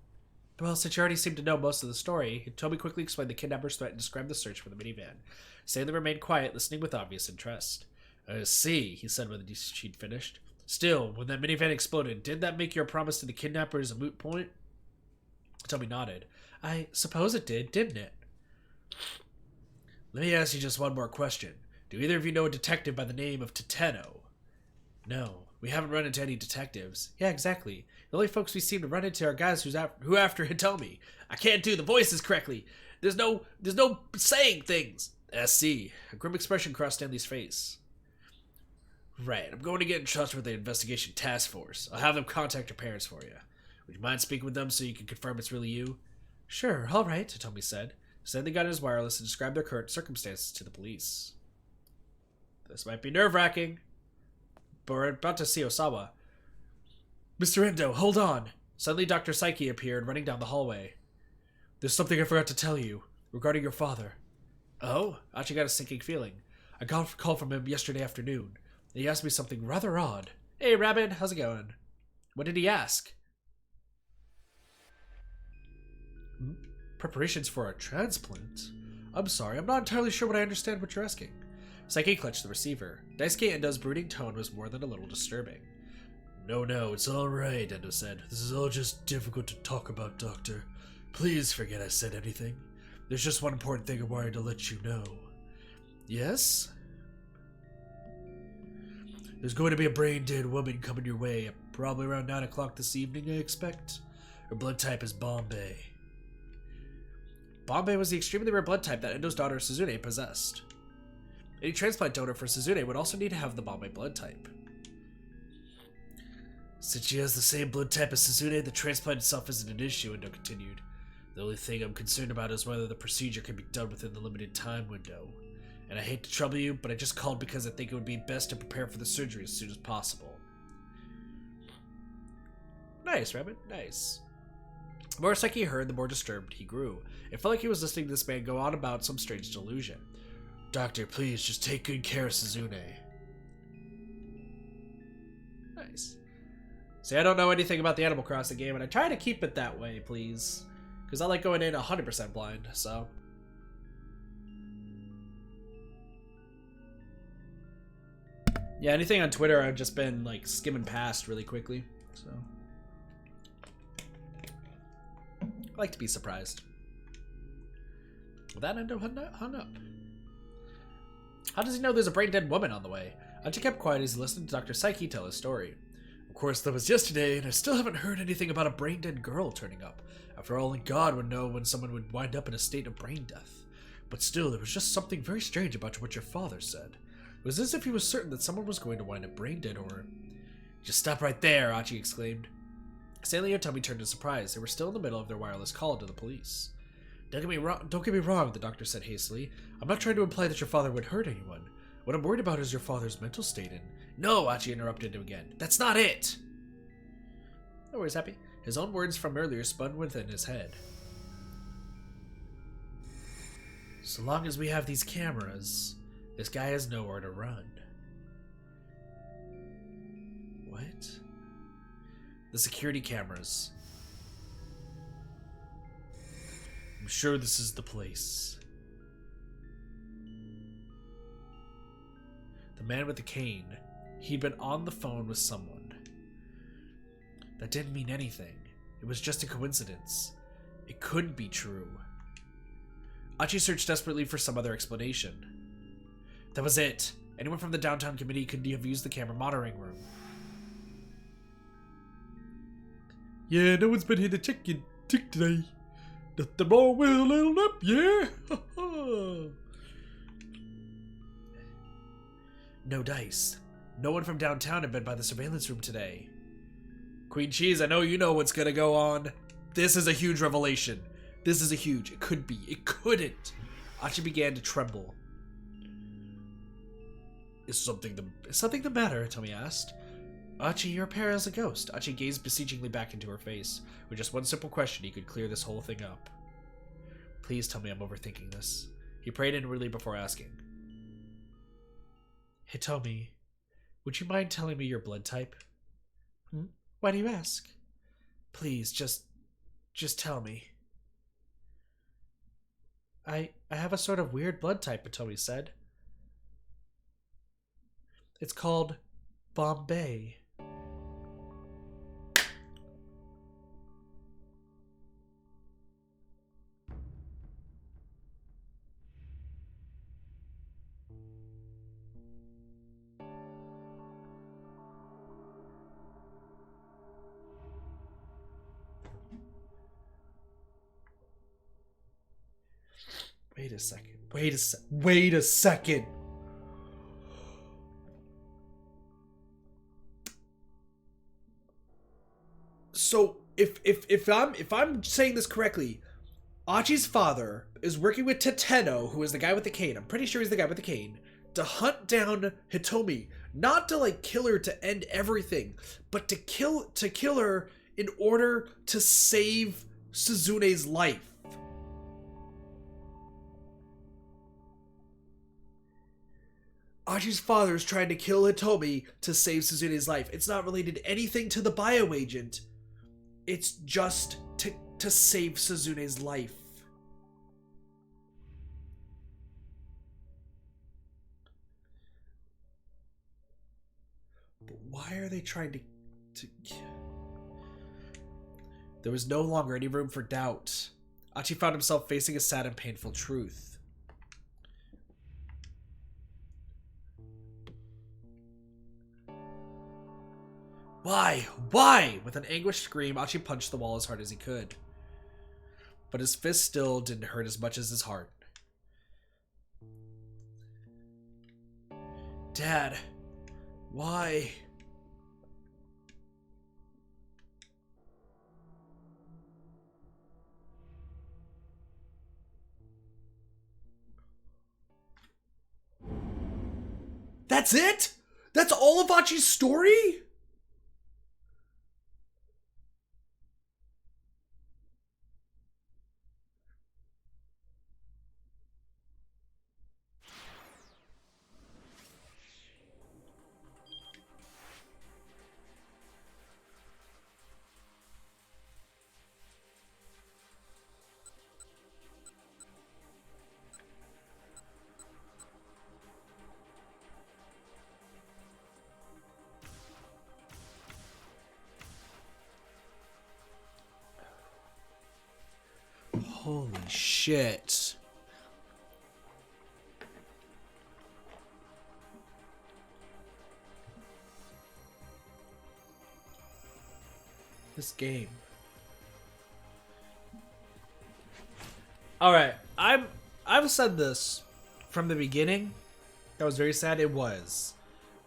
Well, since you already seem to know most of the story, Hitomi quickly explained the kidnapper's threat and described the search for the minivan. Stanley remained quiet, listening with obvious interest. I see, he said when she'd finished. Still, when that minivan exploded, did that make your promise to the kidnappers a moot point? Hitomi nodded. I suppose it did, didn't it? Let me ask you just one more question. Do either of you know a detective by the name of Tateno? No, we haven't run into any detectives. Yeah, exactly. The only folks we seem to run into are guys who after Hitomi. I can't do the voices correctly. There's no saying things. I see. A grim expression crossed Stanley's face. Right, I'm going to get in touch with the investigation task force. I'll have them contact your parents for you. Would you mind speaking with them so you can confirm it's really you? Sure, all right, Hitomi said. Stanley got his wireless and described their current circumstances to the police. This might be nerve-wracking. But we're about to see Osawa. Mr. Endo, hold on. Suddenly Dr. Psyche appeared, running down the hallway. There's something I forgot to tell you, regarding your father. Oh? Achi got a sinking feeling. I got a call from him yesterday afternoon. He asked me something rather odd. Hey, Rabbit, how's it going? What did he ask? Preparations for a transplant? I'm sorry, I'm not entirely sure what I understand what you're asking. Psyche clutched the receiver. Daisuke Endo's brooding tone was more than a little disturbing. No, it's all right, Endo said. This is all just difficult to talk about, Doctor. Please forget I said anything. There's just one important thing I wanted to let you know. Yes? There's going to be a brain-dead woman coming your way, probably around 9 o'clock this evening, I expect. Her blood type is Bombay. Bombay was the extremely rare blood type that Endo's daughter Suzune possessed. Any transplant donor for Suzune would also need to have the Bombay blood type. Since she has the same blood type as Suzune, the transplant itself isn't an issue, Endo continued. The only thing I'm concerned about is whether the procedure can be done within the limited time window. And I hate to trouble you, but I just called because I think it would be best to prepare for the surgery as soon as possible. Nice, Rabbit, nice. The more Psyche heard, the more disturbed he grew. It felt like he was listening to this man go on about some strange delusion. Doctor, please, just take good care of Suzune. Nice. See, I don't know anything about the Animal Crossing game, and I try to keep it that way, please. Because I like going in 100% blind, so... Yeah, anything on Twitter I've just been, like, skimming past really quickly, so... I like to be surprised. With that, Endo hung up. How does he know there's a brain-dead woman on the way? Achi kept quiet as he listened to Dr. Psyche tell his story. Of course, that was yesterday, and I still haven't heard anything about a brain-dead girl turning up. After all, only God would know when someone would wind up in a state of brain death. But still, there was just something very strange about what your father said. It was as if he was certain that someone was going to wind up brain-dead or... Just stop right there, Achi exclaimed. Stanley and Hitomi turned in surprise. They were still in the middle of their wireless call to the police. Don't get me wrong, the doctor said hastily. I'm not trying to imply that your father would hurt anyone. What I'm worried about is your father's mental state and... No, Achi interrupted him again. That's not it! No worries, Happy. His own words from earlier spun within his head. So long as we have these cameras, this guy has nowhere to run. What? The security cameras. I'm sure this is the place. The man with the cane. He'd been on the phone with someone. That didn't mean anything. It was just a coincidence. It couldn't be true. Achi searched desperately for some other explanation. That was it. Anyone from the downtown committee could have used the camera monitoring room. Yeah, no one's been here to check your tick today. Nothing wrong with a little nap, yeah? No dice. No one from downtown had been by the surveillance room today. Queen Cheese, I know you know what's gonna go on. This is a huge revelation. This is a huge. It could be. It couldn't. Achi began to tremble. Is something the matter? Hitomi asked. Achi, you're pale as a ghost. Achi gazed beseechingly back into her face. With just one simple question, he could clear this whole thing up. Please tell me I'm overthinking this. He prayed inwardly before asking. Hitomi, would you mind telling me your blood type? Why do you ask? Please, just tell me. I have a sort of weird blood type, Hitomi said. It's called Bombay. Wait a second. So if I'm saying this correctly, Achi's father is working with Teteno, who is the guy with the cane. I'm pretty sure he's the guy with the cane, to hunt down Hitomi, not to like kill her to end everything, but to kill her in order to save Suzune's life. Achi's father is trying to kill Hitomi to save Suzune's life. It's not related anything to the bioagent. It's just to save Suzune's life. But why are they trying to... There was no longer any room for doubt. Achi found himself facing a sad and painful truth. Why? Why? With an anguished scream, Achi punched the wall as hard as he could. But his fist still didn't hurt as much as his heart. Dad, why? That's it? That's all of Achi's story? Holy shit. This game. Alright, I've said this from the beginning. That was very sad. It was.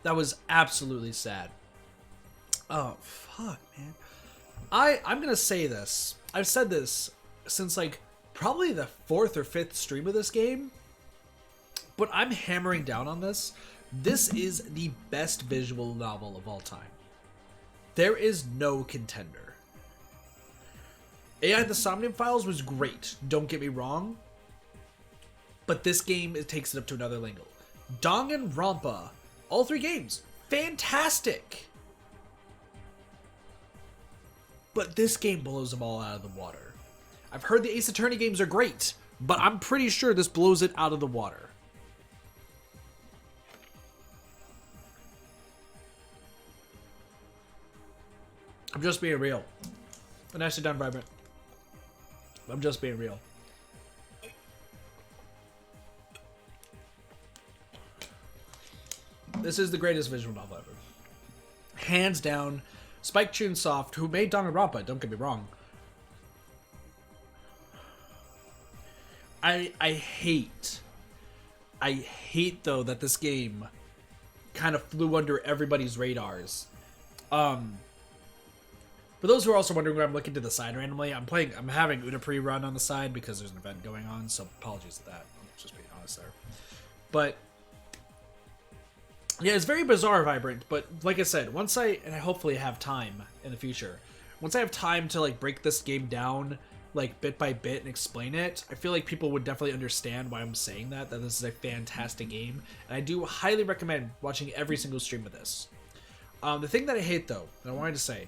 That was absolutely sad. Oh, fuck, man. I'm gonna say this. I've said this since like probably the 4th or 5th stream of this game, but I'm hammering down on this. This is the best visual novel of all time. There is no contender. AI The Somnium Files was great, don't get me wrong, But this game, it takes it up to another level. Danganronpa, all 3 games, fantastic. But this game blows them all out of the water. I've heard the Ace Attorney games are great, but I'm pretty sure this blows it out of the water. I'm just being real. And nicely done, Vibrant. I'm just being real. This is the greatest visual novel ever. Hands down, Spike Chunsoft, who made Danganronpa, don't get me wrong. I hate though that this game kind of flew under everybody's radars. For those who are also wondering why I'm looking to the side randomly, I'm having Unapri run on the side because there's an event going on, so apologies to that. I'm just being honest there. But yeah, it's very bizarre, Vibrant, but like I said, and I hopefully have time in the future, once I have time to like break this game down like bit by bit and explain it, I feel like people would definitely understand why I'm saying that this is a fantastic game, and I do highly recommend watching every single stream of this. The thing that I hate though, that I wanted to say,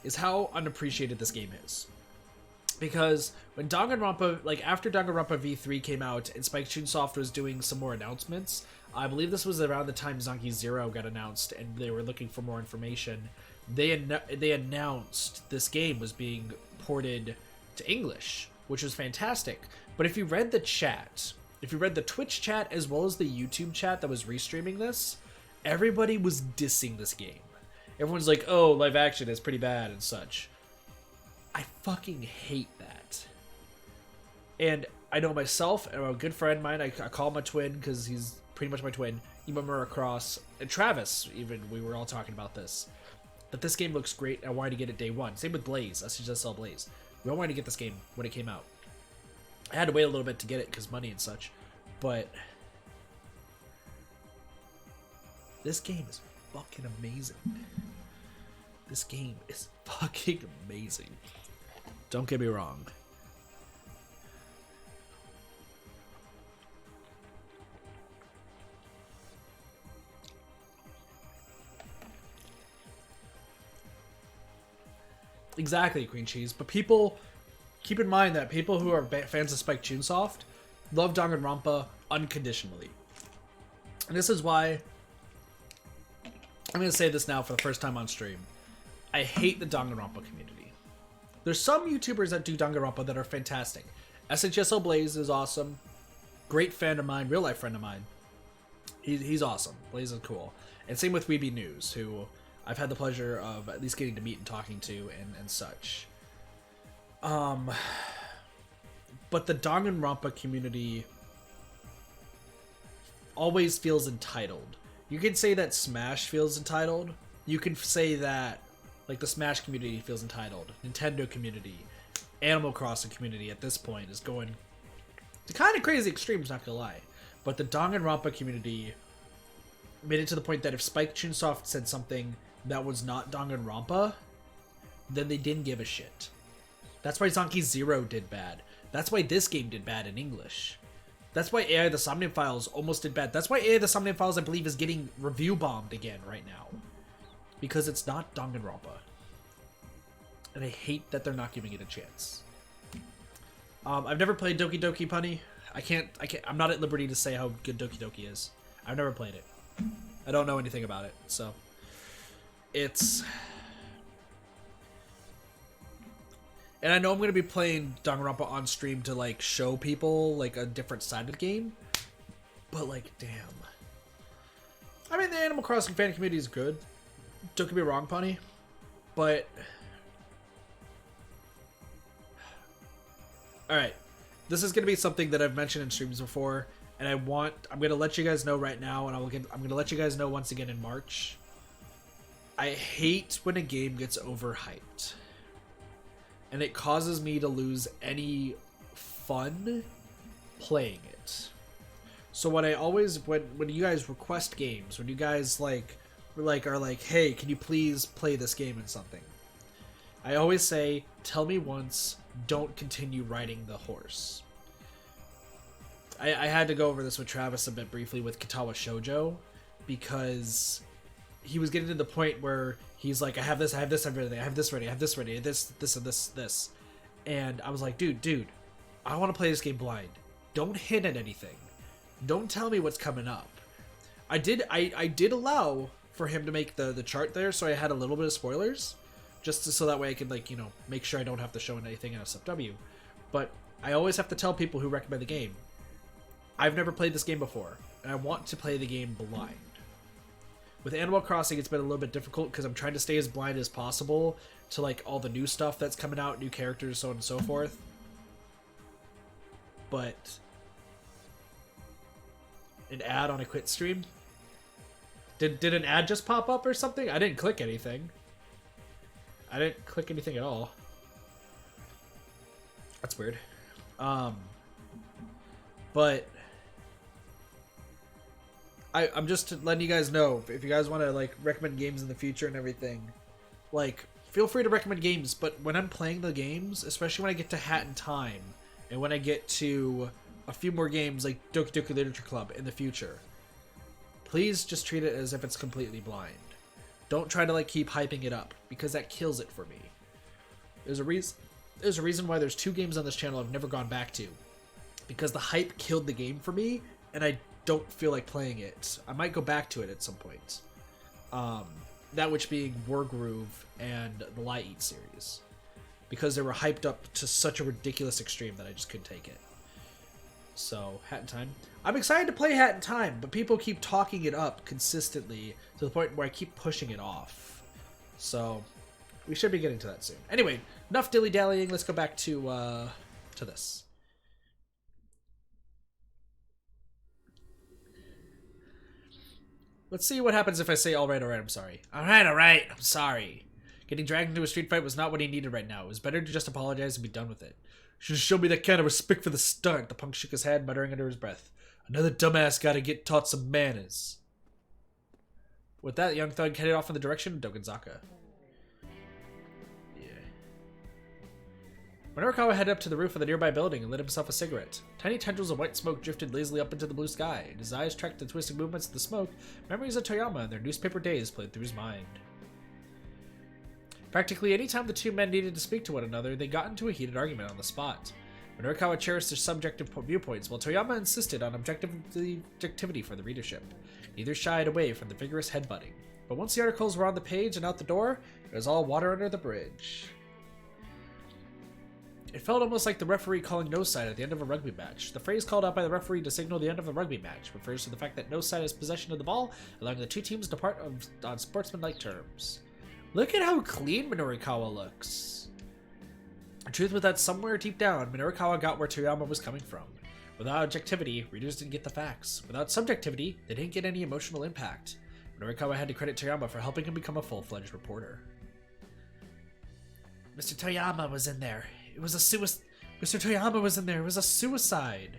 is how unappreciated this game is. Because when Danganronpa, like after Danganronpa V3 came out and Spike Chunsoft was doing some more announcements, I believe this was around the time Zanki Zero got announced and they were looking for more information. They announced this game was being ported to English, which was fantastic. But if you read the chat, if you read the Twitch chat as well as the YouTube chat that was restreaming this, everybody was dissing this game. Everyone's like, oh, live action is pretty bad and such. I fucking hate that. And I know myself and a good friend of mine, I call him a twin because he's pretty much my twin, Imamura Cross, and Travis, even, we were all talking about this. But this game looks great, and I wanted to get it day one. Same with Blaze, SHSL Blaze. We all wanted to get this game when it came out. I had to wait a little bit to get it because money and such, but this game is fucking amazing. This game is fucking amazing. Don't get me wrong. Exactly, Queen Cheese. But people, keep in mind that people who are fans of Spike Chunsoft love Danganronpa unconditionally. And this is why I'm going to say this now for the first time on stream. I hate the Danganronpa community. There's some YouTubers that do Danganronpa that are fantastic. SHSL Blaze is awesome. Great friend of mine, real life friend of mine. He's awesome. Blaze is cool. And same with Weeby News, who I've had the pleasure of at least getting to meet and talking to and such. But the Danganronpa community always feels entitled. You can say that Smash feels entitled. You can say that like the Smash community feels entitled. Nintendo community, Animal Crossing community at this point is going to kind of crazy extremes, not gonna lie. But the Danganronpa community made it to the point that if Spike Chunsoft said something that was not Danganronpa, then they didn't give a shit. That's why Zanki Zero did bad. That's why this game did bad in English. That's why AI the Somnium Files almost did bad. That's why AI the Somnium Files, I believe, is getting review bombed again right now. Because it's not Danganronpa. And I hate that they're not giving it a chance. I've never played Doki Doki Punny. I'm not at liberty to say how good Doki Doki is. I've never played it. I don't know anything about it, so and I know I'm going to be playing Danganronpa on stream to, like, show people, like, a different side of the game. But, like, damn. I mean, the Animal Crossing fan community is good. Don't get me wrong, Punny. But alright. This is going to be something that I've mentioned in streams before. And I'm going to let you guys know right now. And I'm going to let you guys know once again in March. I hate when a game gets overhyped. And it causes me to lose any fun playing it. So when I always, when you guys request games, when you guys are like, hey, can you please play this game in something? I always say, tell me once, don't continue riding the horse. I had to go over this with Travis a bit briefly with Katawa Shoujo, because he was getting to the point where he's like, I have this everything, I have this ready, this, and this. And I was like, dude, I want to play this game blind. Don't hint at anything. Don't tell me what's coming up. I did allow for him to make the chart there, so I had a little bit of spoilers, just so that way I could, like, you know, make sure I don't have to show anything in SFW. But I always have to tell people who recommend the game, I've never played this game before, and I want to play the game blind. With Animal Crossing, it's been a little bit difficult because I'm trying to stay as blind as possible to, like, all the new stuff that's coming out, new characters, so on and so forth. But an ad on a quit stream? Did an ad just pop up or something? I didn't click anything. I didn't click anything at all. That's weird. But I'm just letting you guys know, if you guys want to, like, recommend games in the future and everything, like, feel free to recommend games, but when I'm playing the games, especially when I get to Hat in Time, and when I get to a few more games like Doki Doki Literature Club in the future, please just treat it as if it's completely blind. Don't try to, like, keep hyping it up, because that kills it for me. There's a reason why there's 2 games on this channel I've never gone back to, because the hype killed the game for me, and I don't feel like playing it. I might go back to it at some point. That which being Wargroove and the Lie Eat series, because they were hyped up to such a ridiculous extreme that I just couldn't take it. So, Hat in Time. I'm excited to play Hat in Time, but people keep talking it up consistently to the point where I keep pushing it off. So, we should be getting to that soon. Anyway, enough dilly-dallying. Let's go back to this. Let's see what happens if I say, alright, I'm sorry. Alright, I'm sorry. Getting dragged into a street fight was not what he needed right now. It was better to just apologize and be done with it. Should have shown me that kind of respect for the start. The punk shook his head, muttering under his breath. Another dumbass gotta get taught some manners. With that, the young thug headed off in the direction of Dogonzaka. Yeah. Minorikawa headed up to the roof of the nearby building and lit himself a cigarette. Tiny tendrils of white smoke drifted lazily up into the blue sky, and his eyes tracked the twisting movements of the smoke. Memories of Toyama and their newspaper days played through his mind. Practically any time the two men needed to speak to one another, they got into a heated argument on the spot. Minorikawa cherished their subjective viewpoints, while Toyama insisted on objectivity for the readership. Neither shied away from the vigorous headbutting. But once the articles were on the page and out the door, it was all water under the bridge. It felt almost like the referee calling no side at the end of a rugby match. The phrase called out by the referee to signal the end of the rugby match refers to the fact that no side has possession of the ball, allowing the two teams to depart on sportsmanlike terms. Look at how clean Minorikawa looks. The truth was that somewhere deep down, Minorikawa got where Toyama was coming from. Without objectivity, readers didn't get the facts. Without subjectivity, they didn't get any emotional impact. Minorikawa had to credit Toyama for helping him become a full-fledged reporter. Mr. Toyama was in there. It was a suicide. Mr. Toyama was in there. It was a suicide.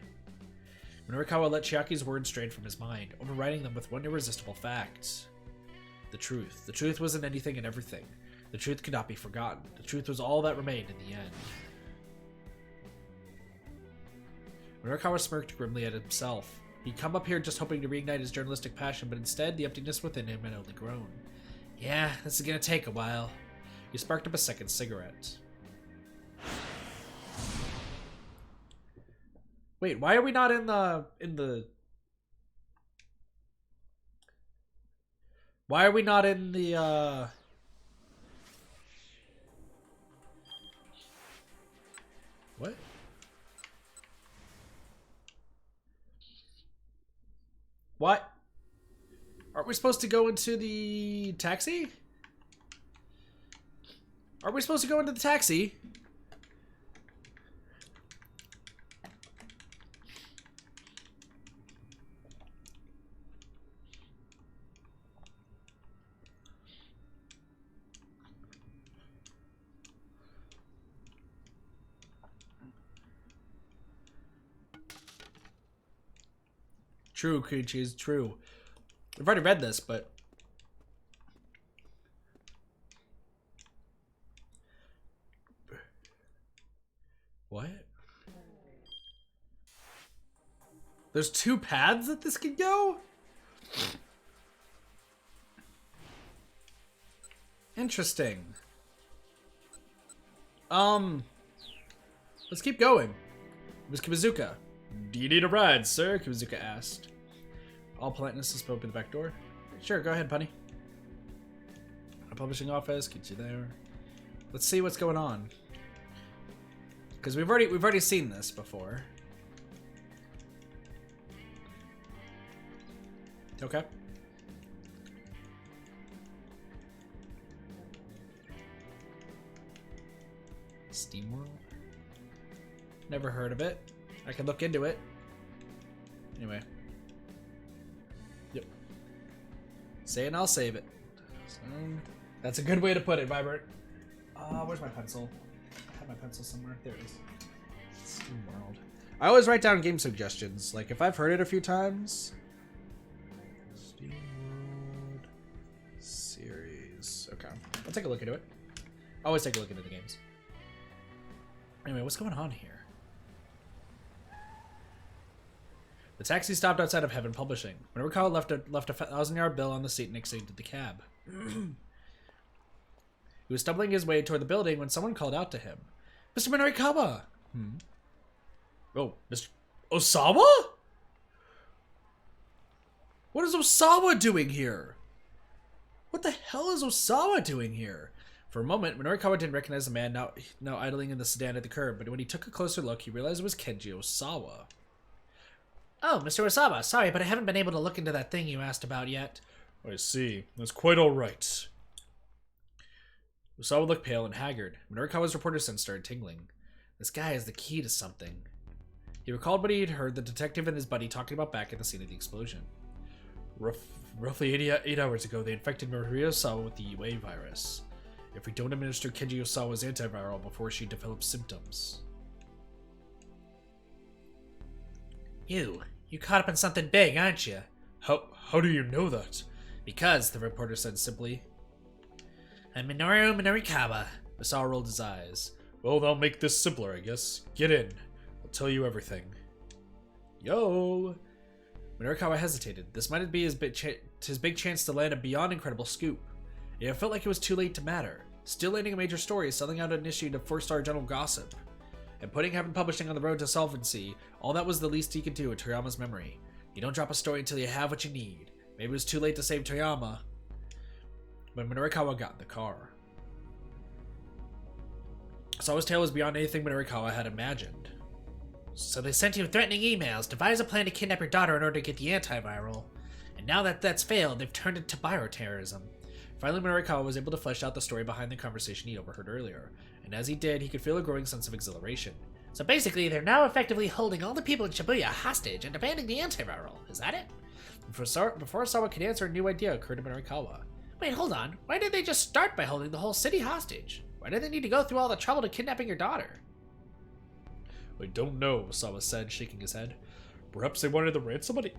Minorikawa let Chiaki's words strain from his mind, overriding them with one irresistible fact. The truth. The truth was in anything and everything. The truth could not be forgotten. The truth was all that remained in the end. Minorikawa smirked grimly at himself. He'd come up here just hoping to reignite his journalistic passion, but instead, the emptiness within him had only grown. Yeah, this is gonna take a while. He sparked up a second cigarette. Wait, why are we not in the... Why are we not in the, What? What? Aren't we supposed to go into the taxi? Are we supposed to go into the taxi? True, cream cheese, true. I've already read this, but... What? There's 2 paths that this could go? Interesting. Let's keep going. Miss Kibazuka. Do you need a ride, sir? Kibazuka asked. All politeness is spoke in the back door. Sure, go ahead, Punny. A publishing office, get you there. Let's see what's going on. Because we've already seen this before. Okay. SteamWorld? Never heard of it. I can look into it. Anyway. Yep. Say it and I'll save it. So, that's a good way to put it, Vibrant. Where's my pencil? I have my pencil somewhere. There it is. SteamWorld. I always write down game suggestions. Like, if I've heard it a few times. SteamWorld series. Okay. I'll take a look into it. I always take a look into the games. Anyway, what's going on here? The taxi stopped outside of Heaven Publishing. Minorikawa left a 1,000-yard bill on the seat next to the cab. He was stumbling his way toward the building when someone called out to him. Mr. Minorikawa! Oh, Mr. Osawa? What is Osawa doing here? What the hell is Osawa doing here? For a moment, Minorikawa didn't recognize the man now idling in the sedan at the curb, but when he took a closer look, he realized it was Kenji Osawa. Oh, Mr. Osawa, sorry, but I haven't been able to look into that thing you asked about yet. I see. That's quite all right. Osawa looked pale and haggard. Minorikawa's reporter sense started tingling. This guy is the key to something. He recalled what he had heard the detective and his buddy talking about back at the scene of the explosion. Roughly 8 hours ago, they infected Maria Osawa with the UA virus. If we don't administer Kenji Osawa's antiviral before she develops symptoms. You caught up in something big, aren't you? How do you know that? Because, the reporter said simply. I'm Minoru Minorikawa. Osawa rolled his eyes. Well, that'll make this simpler, I guess. Get in. I'll tell you everything. Yo! Minorikawa hesitated. This might be his big chance to land a beyond incredible scoop. It felt like it was too late to matter. Still landing a major story, selling out an issue to 4-star general gossip. And putting Heaven Publishing on the road to solvency, all that was the least he could do in Toyama's memory. You don't drop a story until you have what you need. Maybe it was too late to save Toyama. But Minorikawa got in the car. Osawa's tale was beyond anything Minorikawa had imagined. So they sent you threatening emails, devised a plan to kidnap your daughter in order to get the antiviral. And now that that's failed, they've turned it to bioterrorism. Finally, Minorikawa was able to flesh out the story behind the conversation he overheard earlier. And as he did, he could feel a growing sense of exhilaration. So basically, they're now effectively holding all the people in Shibuya hostage and demanding the antiviral. Is that it? Before Osawa could answer, a new idea occurred to Minorikawa. Wait, hold on. Why did they just start by holding the whole city hostage? Why did they need to go through all the trouble to kidnapping your daughter? I don't know, Osawa said, shaking his head. Perhaps they wanted the ransom money?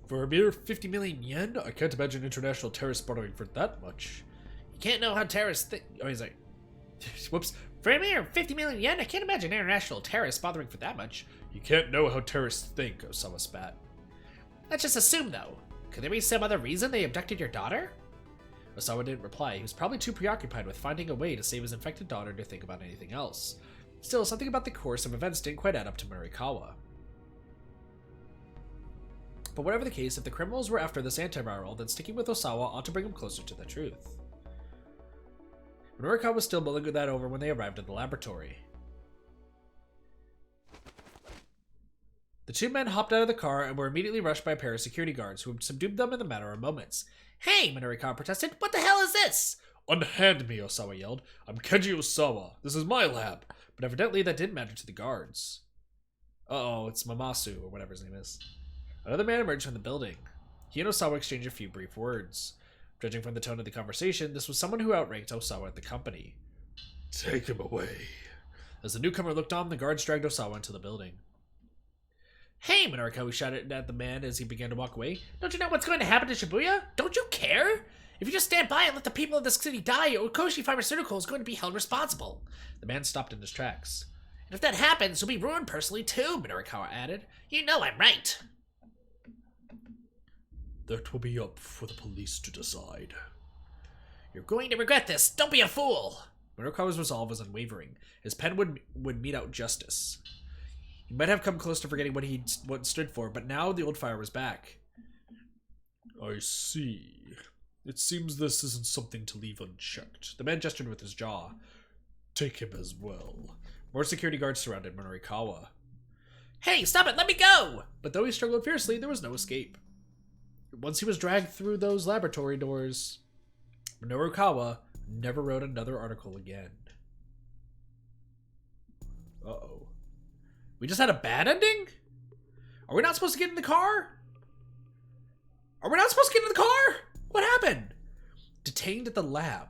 For a mere 50 million yen? I can't imagine international terrorists borrowing for that much. You can't know how terrorists think. Oh, he's like... Whoops. For a mere 50 million yen, I can't imagine international terrorists bothering for that much. You can't know how terrorists think, Osawa spat. Let's just assume, though. Could there be some other reason they abducted your daughter? Osawa didn't reply. He was probably too preoccupied with finding a way to save his infected daughter to think about anything else. Still, something about the course of events didn't quite add up to Minorikawa. But whatever the case, if the criminals were after this antiviral, then sticking with Osawa ought to bring him closer to the truth. Minorikawa was still mulling that over when they arrived at the laboratory. The two men hopped out of the car and were immediately rushed by a pair of security guards who subdued them in the matter of moments. Hey, Minorikawa protested. What the hell is this? Unhand me, Osawa yelled. I'm Kenji Osawa. This is my lab. But evidently that didn't matter to the guards. Uh-oh, it's Mamasu, or whatever his name is. Another man emerged from the building. He and Osawa exchanged a few brief words. Judging from the tone of the conversation, this was someone who outranked Osawa at the company. Take him away. As the newcomer looked on, the guards dragged Osawa into the building. Hey, Minorikawa shouted at the man as he began to walk away. Don't you know what's going to happen to Shibuya? Don't you care? If you just stand by and let the people of this city die, Okoshi Pharmaceutical is going to be held responsible. The man stopped in his tracks. And if that happens, you'll be ruined personally too, Minorikawa added. You know I'm right. That will be up for the police to decide. You're going to regret this. Don't be a fool. Minorikawa's resolve was unwavering. His pen would mete out justice. He might have come close to forgetting what he stood for, but now the old fire was back. I see. It seems this isn't something to leave unchecked. The man gestured with his jaw. Take him as well. More security guards surrounded Minorikawa. Hey, stop it! Let me go! But though he struggled fiercely, there was no escape. Once he was dragged through those laboratory doors, Minorikawa never wrote another article again. Uh-oh. We just had a bad ending? Are we not supposed to get in the car? Are we not supposed to get in the car? What happened? Detained at the lab.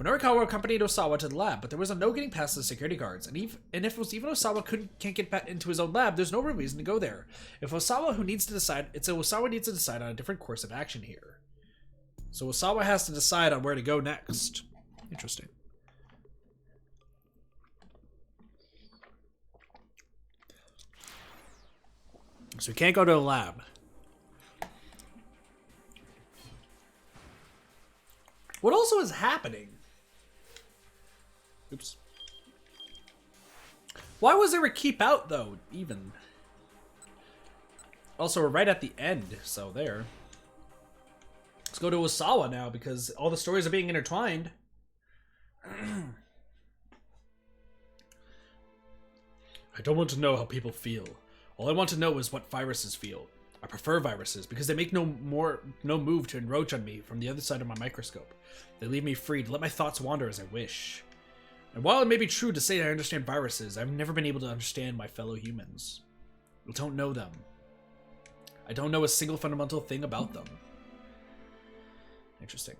Minorikawa accompanied Osawa to the lab, but there was no getting past the security guards, and if Osawa can't get back into his own lab, there's no real reason to go there. It's Osawa needs to decide on a different course of action here. So Osawa has to decide on where to go next. Interesting. So we can't go to the lab. What also is happening? Oops. Why was there a keep out, though, even? Also, we're right at the end, so there. Let's go to Osawa now, because all the stories are being intertwined. I don't want to know how people feel. All I want to know is what viruses feel. I prefer viruses because they make no move to encroach on me from the other side of my microscope. They leave me free to let my thoughts wander as I wish. And while it may be true to say I understand viruses, I've never been able to understand my fellow humans. I don't know them. I don't know a single fundamental thing about them. Interesting.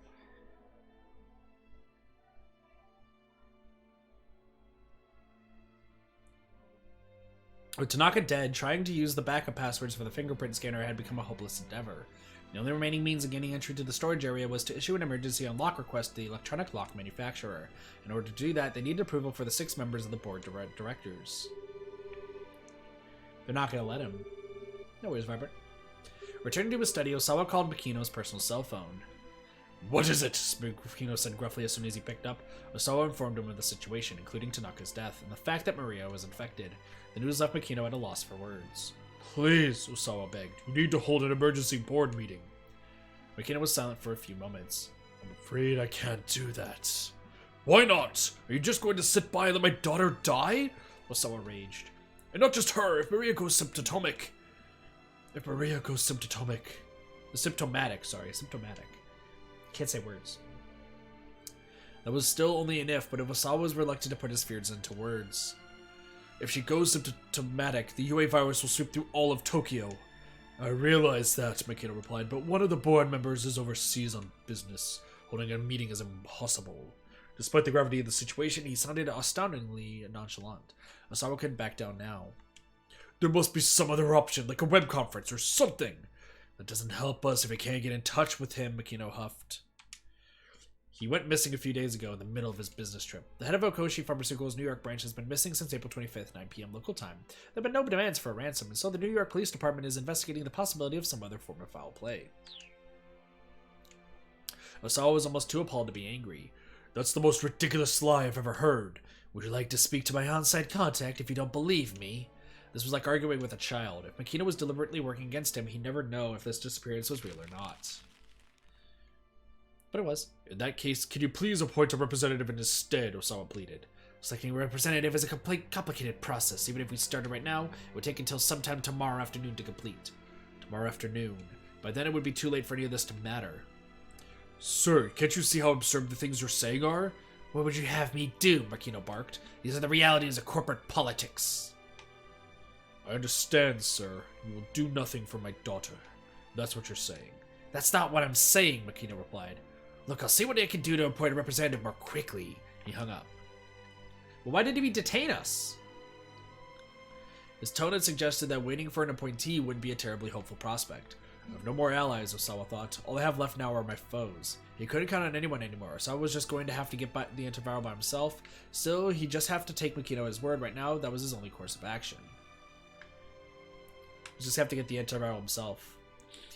With Tanaka dead, trying to use the backup passwords for the fingerprint scanner had become a hopeless endeavor. The only remaining means of gaining entry to the storage area was to issue an emergency unlock request to the electronic lock manufacturer. In order to do that, they needed approval for the 6 members of the board of directors. They're not going to let him. No worries, Vibrant. Returning to his study, Osawa called Makino's personal cell phone. What is it? Makino said gruffly as soon as he picked up. Osawa informed him of the situation, including Tanaka's death, and the fact that Maria was infected. The news left Makino at a loss for words. Please, Osawa begged. We need to hold an emergency board meeting. Makino was silent for a few moments. I'm afraid I can't do that. Why not? Are you just going to sit by and let my daughter die? Osawa raged. And not just her, if Maria goes symptomatic. Symptomatic. Can't say words. That was still only an if, but Osawa was reluctant to put his fears into words. If she goes symptomatic, the UA virus will sweep through all of Tokyo. I realize that, Makino replied, but one of the board members is overseas on business. Holding a meeting is impossible. Despite the gravity of the situation, he sounded astoundingly nonchalant. Osawa couldn't back down now. There must be some other option, like a web conference or something. That doesn't help us if we can't get in touch with him, Makino huffed. He went missing a few days ago in the middle of his business trip. The head of Okoshi Pharmaceuticals' New York branch has been missing since April 25th, 9 p.m. local time. There have been no demands for a ransom, and so the New York Police Department is investigating the possibility of some other form of foul play. Osawa was almost too appalled to be angry. That's the most ridiculous lie I've ever heard. Would you like to speak to my on-site contact if you don't believe me? This was like arguing with a child. If Makino was deliberately working against him, he'd never know if this disappearance was real or not. But it was. In that case, can you please appoint a representative instead? Osawa pleaded. Selecting a representative is a complicated process. Even if we started right now, it would take until sometime tomorrow afternoon to complete. Tomorrow afternoon. By then it would be too late for any of this to matter. Sir, can't you see how absurd the things you're saying are? What would you have me do? Makino barked. These are the realities of corporate politics. I understand, sir. You will do nothing for my daughter. That's what you're saying. That's not what I'm saying, Makino replied. Look, I'll see what I can do to appoint a representative more quickly. He hung up. Well, why did he detain us? His tone had suggested that waiting for an appointee wouldn't be a terribly hopeful prospect. I have no more allies, Osawa thought. All I have left now are my foes. He couldn't count on anyone anymore. Osawa was just going to have to get the antiviral by himself. Still, he'd just have to take Makino at his word. Right now, that was his only course of action. He just have to get the antiviral himself.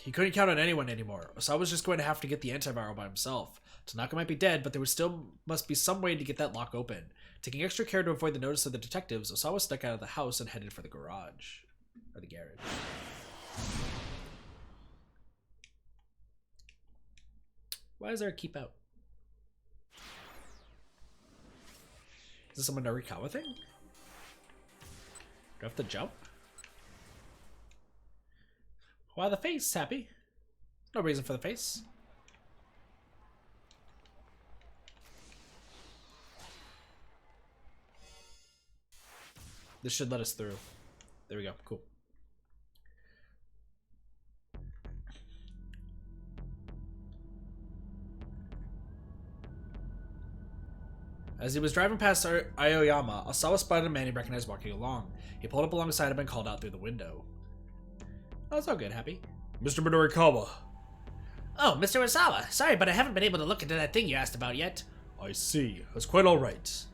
He couldn't count on anyone anymore. Osawa was just going to have to get the antiviral by himself. Tanaka might be dead, but there was still must be some way to get that lock open. Taking extra care to avoid the notice of the detectives, Osawa snuck out of the house and headed for the garage. Or the garage. Why is there a keep out? Is this a Minorikawa thing? Do I have to jump? Why the face, Happy? No reason for the face. This should let us through. There we go. Cool. As he was driving past Aoyama, Osawa spotted a man he recognized walking along. He pulled up alongside him and called out through the window. Oh, it's all good, Happy. Mr. Minorikawa. Oh, Mr. Osawa. Sorry, but I haven't been able to look into that thing you asked about yet. I see. That's quite alright.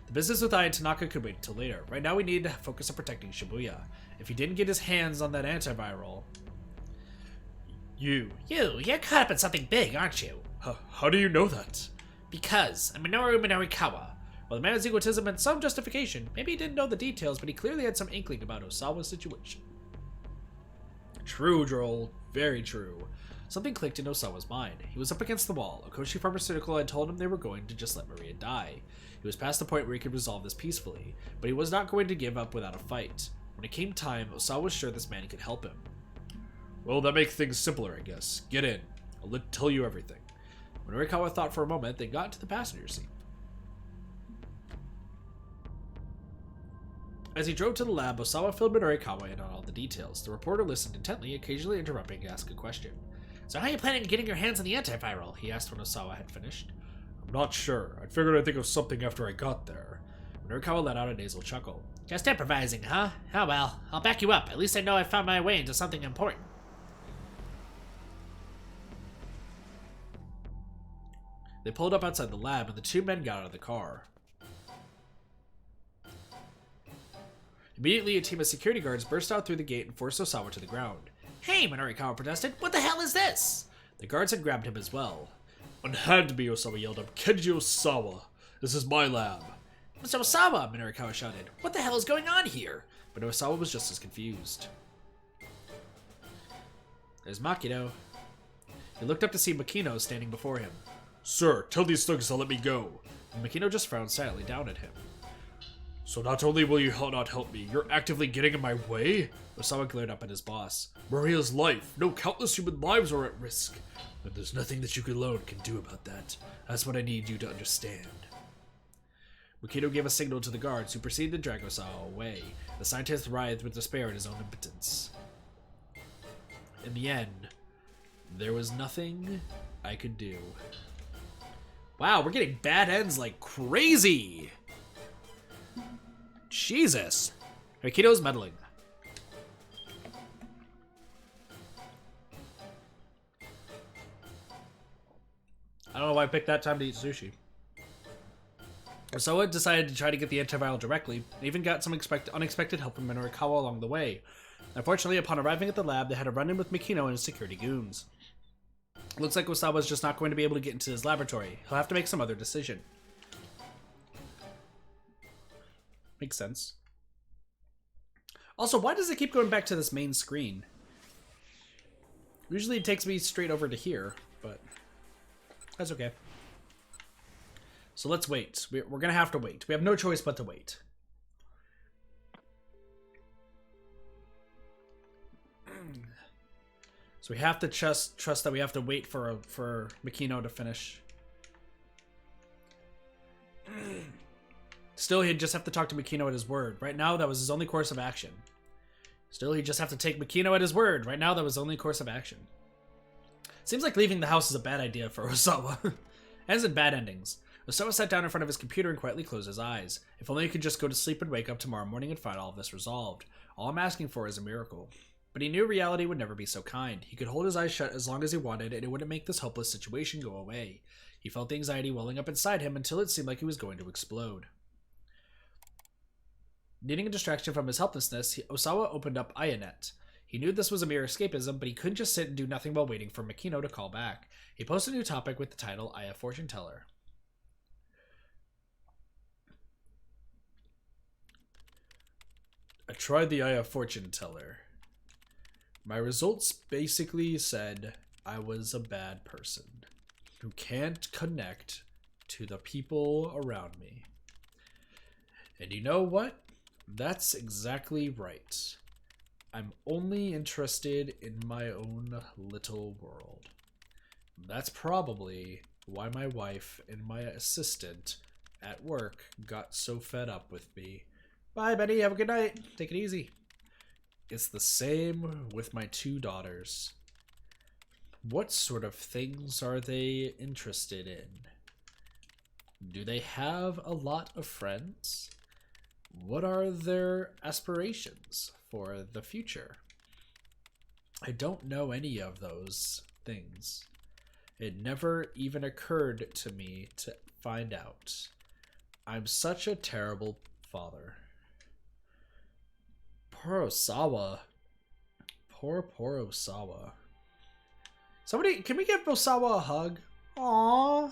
The business with I and Tanaka could wait until later. Right now we need to focus on protecting Shibuya. If he didn't get his hands on that antiviral... You're caught up in something big, aren't you? How do you know that? Because I'm Minoru Minorikawa. While the man's egotism had some justification, maybe he didn't know the details, but he clearly had some inkling about Osawa's situation. True, Joel. Very true. Something clicked in Osawa's mind. He was up against the wall. Okoshi Pharmaceutical had told him they were going to just let Maria die. He was past the point where he could resolve this peacefully, but he was not going to give up without a fight. When it came time, Osawa was sure this man could help him. Well, that makes things simpler, I guess. Get in. I'll tell you everything. Minorikawa thought for a moment, then got into the passenger seat. As he drove to the lab, Osawa filled Minorikawa in on all the details. The reporter listened intently, occasionally interrupting to ask a question. So how are you planning on getting your hands on the antiviral? He asked when Osawa had finished. I'm not sure. I figured I'd think of something after I got there. Minorikawa let out a nasal chuckle. Just improvising, huh? Oh well, I'll back you up. At least I know I found my way into something important. They pulled up outside the lab, and the two men got out of the car. Immediately, a team of security guards burst out through the gate and forced Osawa to the ground. Hey, Minorikawa protested. What the hell is this? The guards had grabbed him as well. Unhand me, Osawa yelled up. Kenji Osawa. This is my lab. Mr. Osawa, Minorikawa shouted. What the hell is going on here? But Osawa was just as confused. There's Makino. He looked up to see Makino standing before him. Sir, tell these thugs to let me go. And Makino just frowned silently down at him. So not only will you not help me, you're actively getting in my way? Osawa glared up at his boss. Maria's life. No, countless human lives are at risk. And there's nothing that you alone can do about that. That's what I need you to understand. Makino gave a signal to the guards, who proceeded to drag Osawa away. The scientist writhed with despair at his own impotence. In the end, there was nothing I could do. Wow, we're getting bad ends like crazy! Jesus! Makino's meddling. I don't know why I picked that time to eat sushi. Osawa decided to try to get the antiviral directly, and even got some unexpected help from Minorikawa along the way. Unfortunately, upon arriving at the lab, they had a run-in with Makino and his security goons. Looks like Osawa's just not going to be able to get into his laboratory. He'll have to make some other decision. Makes sense. Also, why does it keep going back to this main screen? Usually it takes me straight over to here, but that's okay. So let's wait. We're going to have to wait. We have no choice but to wait. So we have to trust that we have to wait for Makino to finish. Still, he'd just have to talk to Makino at his word. Right now, that was his only course of action. Still, he'd just have to take Makino at his word. Right now, that was his only course of action. Seems like leaving the house is a bad idea for Osawa. Ends in bad endings. Osawa sat down in front of his computer and quietly closed his eyes. If only he could just go to sleep and wake up tomorrow morning and find all of this resolved. All I'm asking for is a miracle. But he knew reality would never be so kind. He could hold his eyes shut as long as he wanted, and it wouldn't make this hopeless situation go away. He felt the anxiety welling up inside him until it seemed like he was going to explode. Needing a distraction from his helplessness, Osawa opened up Ayanet. He knew this was a mere escapism, but he couldn't just sit and do nothing while waiting for Makino to call back. He posted a new topic with the title, Aya Fortune Teller. I tried the Aya Fortune Teller. My results basically said I was a bad person who can't connect to the people around me. And you know what? That's exactly right. I'm only interested in my own little world. That's probably why my wife and my assistant at work got so fed up with me. Bye, Betty. Have a good night. Take it easy. It's the same with my 2 daughters. What sort of things are they interested in? Do they have a lot of friends? What are their aspirations for the future? I don't know any of those things. It never even occurred to me to find out. I'm such a terrible father. Poor Osawa. Poor Osawa. Somebody, can we give Osawa a hug? Aww.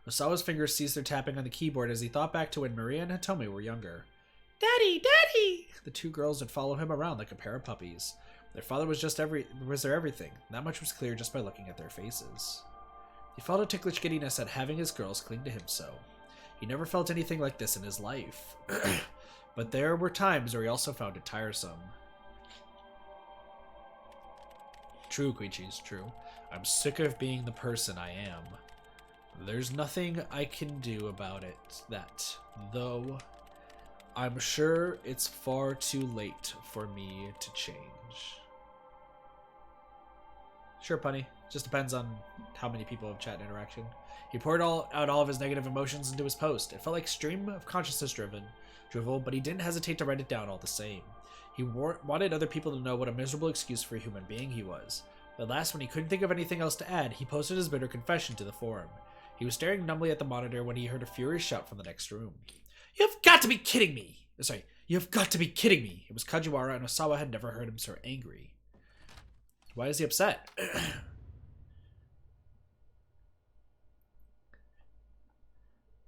Osawa's fingers ceased their tapping on the keyboard as he thought back to when Maria and Hitomi were younger. Daddy, Daddy! The 2 girls would follow him around like a pair of puppies. Their father was their everything. That much was clear just by looking at their faces. He felt a ticklish giddiness at having his girls cling to him so. He never felt anything like this in his life. But there were times where he also found it tiresome. True, Koichi's true. I'm sick of being the person I am. There's nothing I can do about it, though I'm sure it's far too late for me to change. Sure, Punny. Just depends on how many people have chat interaction. He poured out all of his negative emotions into his post. It felt like stream of consciousness drivel, but he didn't hesitate to write it down all the same. He wanted other people to know what a miserable excuse for a human being he was. At last, when he couldn't think of anything else to add, he posted his bitter confession to the forum. He was staring numbly at the monitor when he heard a furious shout from the next room. You've got to be kidding me! Sorry, you've got to be kidding me! It was Kajiwara, and Osawa had never heard him so angry. Why is he upset?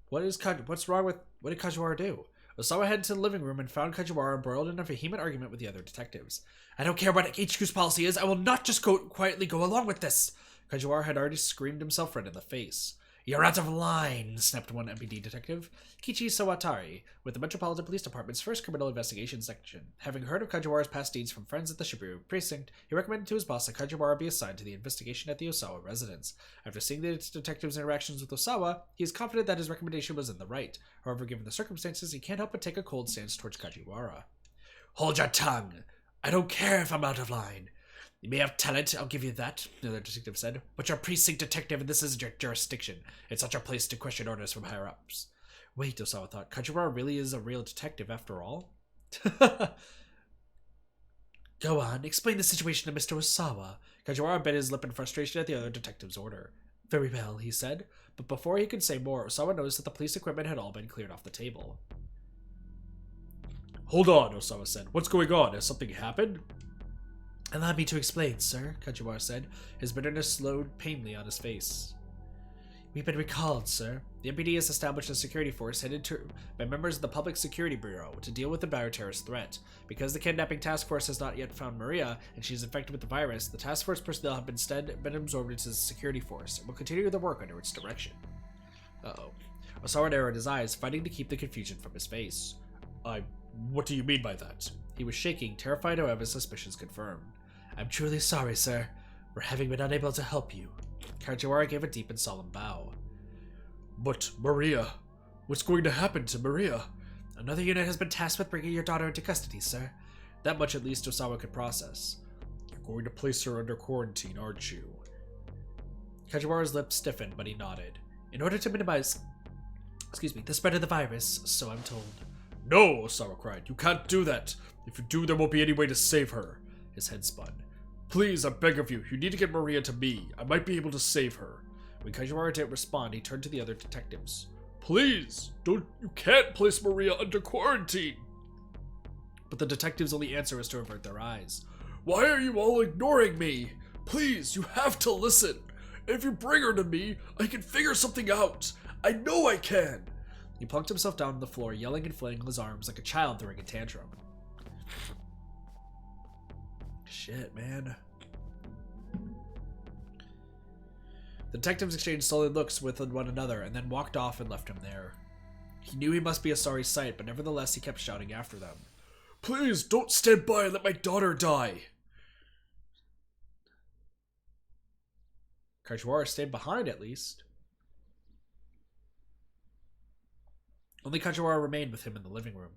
What's wrong with... What did Kajiwara do? Osawa headed to the living room and found Kajiwara embroiled in a vehement argument with the other detectives. I don't care what HQ's policy is. I will not just quietly go along with this. Kajiwara had already screamed himself red in the face. You're out of line, snapped one MPD detective. Kichi Sawatari, with the Metropolitan Police Department's first criminal investigation section. Having heard of Kajiwara's past deeds from friends at the Shibuya precinct, he recommended to his boss that Kajiwara be assigned to the investigation at the Osawa residence. After seeing the detective's interactions with Osawa, he is confident that his recommendation was in the right. However, given the circumstances, he can't help but take a cold stance towards Kajiwara. Hold your tongue! I don't care if I'm out of line. You may have talent, I'll give you that, the other detective said, but you're a precinct detective and this isn't your jurisdiction. It's not your place to question orders from higher-ups. Wait, Osawa thought, Kajiwara really is a real detective after all? Go on, explain the situation to Mr. Osawa. Kajiwara bit his lip in frustration at the other detective's order. Very well, he said, but before he could say more, Osawa noticed that the police equipment had all been cleared off the table. Hold on, Osawa said. What's going on? Has something happened? Allow me to explain, sir, Kajiwara said, his bitterness slowed painfully on his face. We've been recalled, sir. The MPD has established a security force headed by members of the Public Security Bureau to deal with the bioterrorist threat. Because the kidnapping task force has not yet found Maria, and she is infected with the virus, the task force personnel have instead been absorbed into the security force and will continue their work under its direction. Uh-oh. Osawa narrowed his eyes, fighting to keep the confusion from his face. What do you mean by that? He was shaking, terrified to have his suspicions confirmed. I'm truly sorry, sir, for having been unable to help you. Kajiwara gave a deep and solemn bow. But Maria, what's going to happen to Maria? Another unit has been tasked with bringing your daughter into custody, sir. That much at least Osawa could process. You're going to place her under quarantine, aren't you? Kajiwara's lips stiffened, but he nodded. In order to minimize, the spread of the virus, so I'm told. No, Osawa cried. You can't do that. If you do, there won't be any way to save her. His head spun. Please, I beg of you, you need to get Maria to me. I might be able to save her. When Kajiwara didn't respond, he turned to the other detectives. Please, you can't place Maria under quarantine. But the detectives' only answer was to avert their eyes. Why are you all ignoring me? Please, you have to listen. If you bring her to me, I can figure something out. I know I can. He plunked himself down on the floor, yelling and flailing his arms like a child throwing a tantrum. Shit, man. The detectives exchanged solid looks with one another and then walked off and left him there. He knew he must be a sorry sight, but nevertheless he kept shouting after them. Please, don't stand by and let my daughter die. Kajiwara stayed behind, at least. Only Kajiwara remained with him in the living room.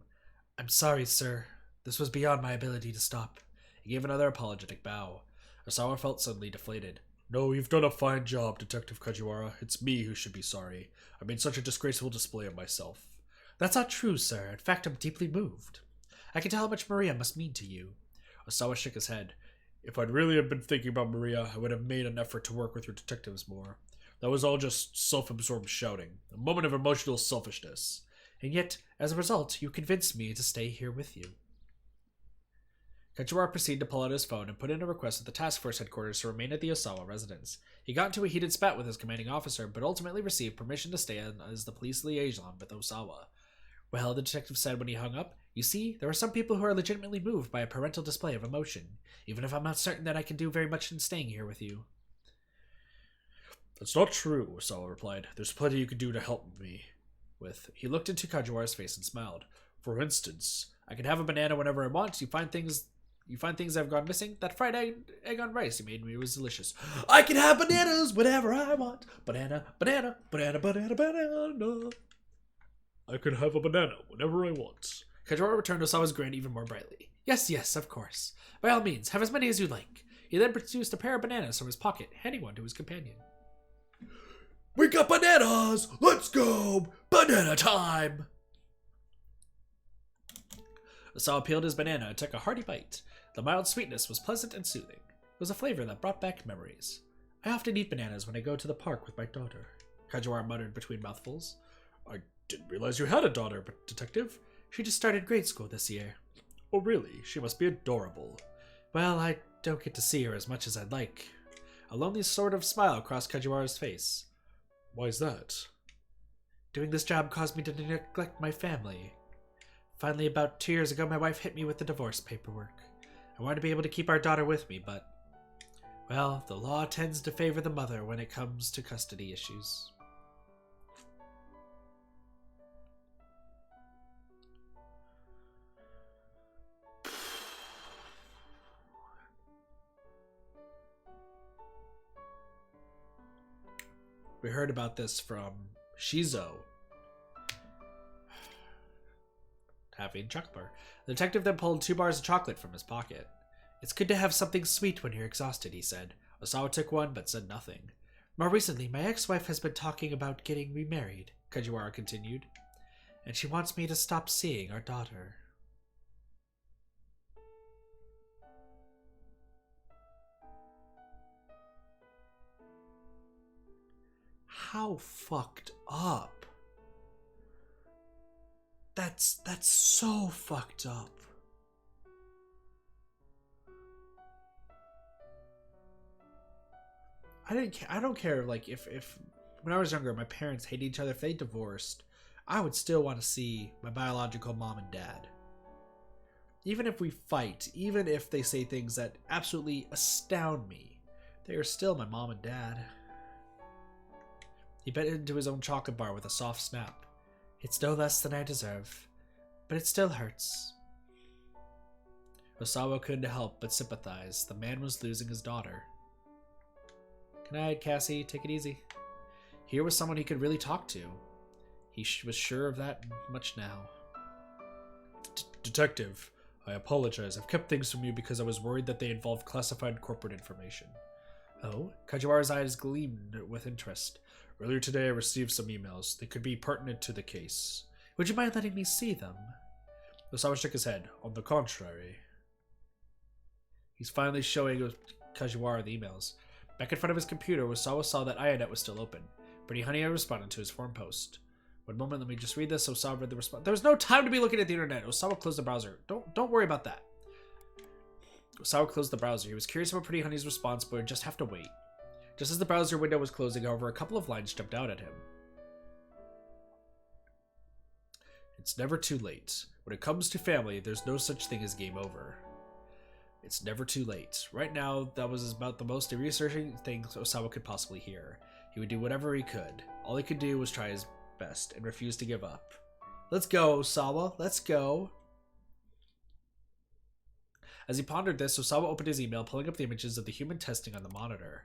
I'm sorry, sir. This was beyond my ability to stop. He gave another apologetic bow. Osawa felt suddenly deflated. No, you've done a fine job, Detective Kajiwara. It's me who should be sorry. I made such a disgraceful display of myself. That's not true, sir. In fact, I'm deeply moved. I can tell how much Maria must mean to you. Osawa shook his head. If I'd really have been thinking about Maria, I would have made an effort to work with your detectives more. That was all just self-absorbed shouting. A moment of emotional selfishness. And yet, as a result, you convinced me to stay here with you. Kajiwara proceeded to pull out his phone and put in a request at the task force headquarters to remain at the Osawa residence. He got into a heated spat with his commanding officer, but ultimately received permission to stay as the police liaison with Osawa. Well, the detective said when he hung up, you see, there are some people who are legitimately moved by a parental display of emotion, even if I'm not certain that I can do very much in staying here with you. That's not true, Osawa replied. There's plenty you can do to help me. He looked into Kajiwara's face and smiled. For instance, I can have a banana whenever I want. You find things that have gone missing? That fried egg on rice you made me was delicious. I can have bananas whenever I want. Banana, banana, banana, banana, banana. I can have a banana whenever I want. Kajiwara returned Osawa's grin even more brightly. Yes, yes, of course. By all means, have as many as you like. He then produced a pair of bananas from his pocket, handing one to his companion. We got bananas! Let's go! Banana time! Osawa peeled his banana and took a hearty bite. The mild sweetness was pleasant and soothing. It was a flavor that brought back memories. I often eat bananas when I go to the park with my daughter, Kajiwara muttered between mouthfuls. I didn't realize you had a daughter, Detective. She just started grade school this year. Oh, really? She must be adorable. Well, I don't get to see her as much as I'd like. A lonely sort of smile crossed Kajiwara's face. Why's that? Doing this job caused me to neglect my family. Finally, about 2 years ago, my wife hit me with the divorce paperwork. I wanted to be able to keep our daughter with me, but... well, the law tends to favor the mother when it comes to custody issues. We heard about this from Shizo. Having chocolate bar. The detective then pulled 2 bars of chocolate from his pocket. It's good to have something sweet when you're exhausted, he said. Osawa took one, but said nothing. More recently, my ex-wife has been talking about getting remarried, Kajiwara continued. And she wants me to stop seeing our daughter. How fucked up? That's so fucked up. I don't care, like, if when I was younger, my parents hated each other, if they divorced, I would still want to see my biological mom and dad. Even if we fight, even if they say things that absolutely astound me, they are still my mom and dad. He bit into his own chocolate bar with a soft snap. It's no less than I deserve, but it still hurts. Osawa couldn't help but sympathize. The man was losing his daughter. Good night, Cassie. Take it easy. Here was someone he could really talk to. He was sure of that much now. Detective, I apologize. I've kept things from you because I was worried that they involved classified corporate information. Oh? Kajiwara's eyes gleamed with interest. Earlier today I received some emails. They could be pertinent to the case. Would you mind letting me see them? Osawa shook his head. On the contrary. He's finally showing Kajiwara the emails. Back in front of his computer, Osawa saw that IONET was still open. Pretty Honey had responded to his forum post. One moment, let me just read this. Osawa read the response. There was no time to be looking at the internet. Osawa closed the browser. Don't worry about that. Osawa closed the browser. He was curious about Pretty Honey's response, but would just have to wait. Just as the browser window was closing, however, a couple of lines jumped out at him. It's never too late. When it comes to family, there's no such thing as game over. It's never too late. Right now, that was about the most reassuring thing Osawa could possibly hear. He would do whatever he could. All he could do was try his best and refuse to give up. Let's go, Osawa. Let's go. As he pondered this, Osawa opened his email, pulling up the images of the human testing on the monitor.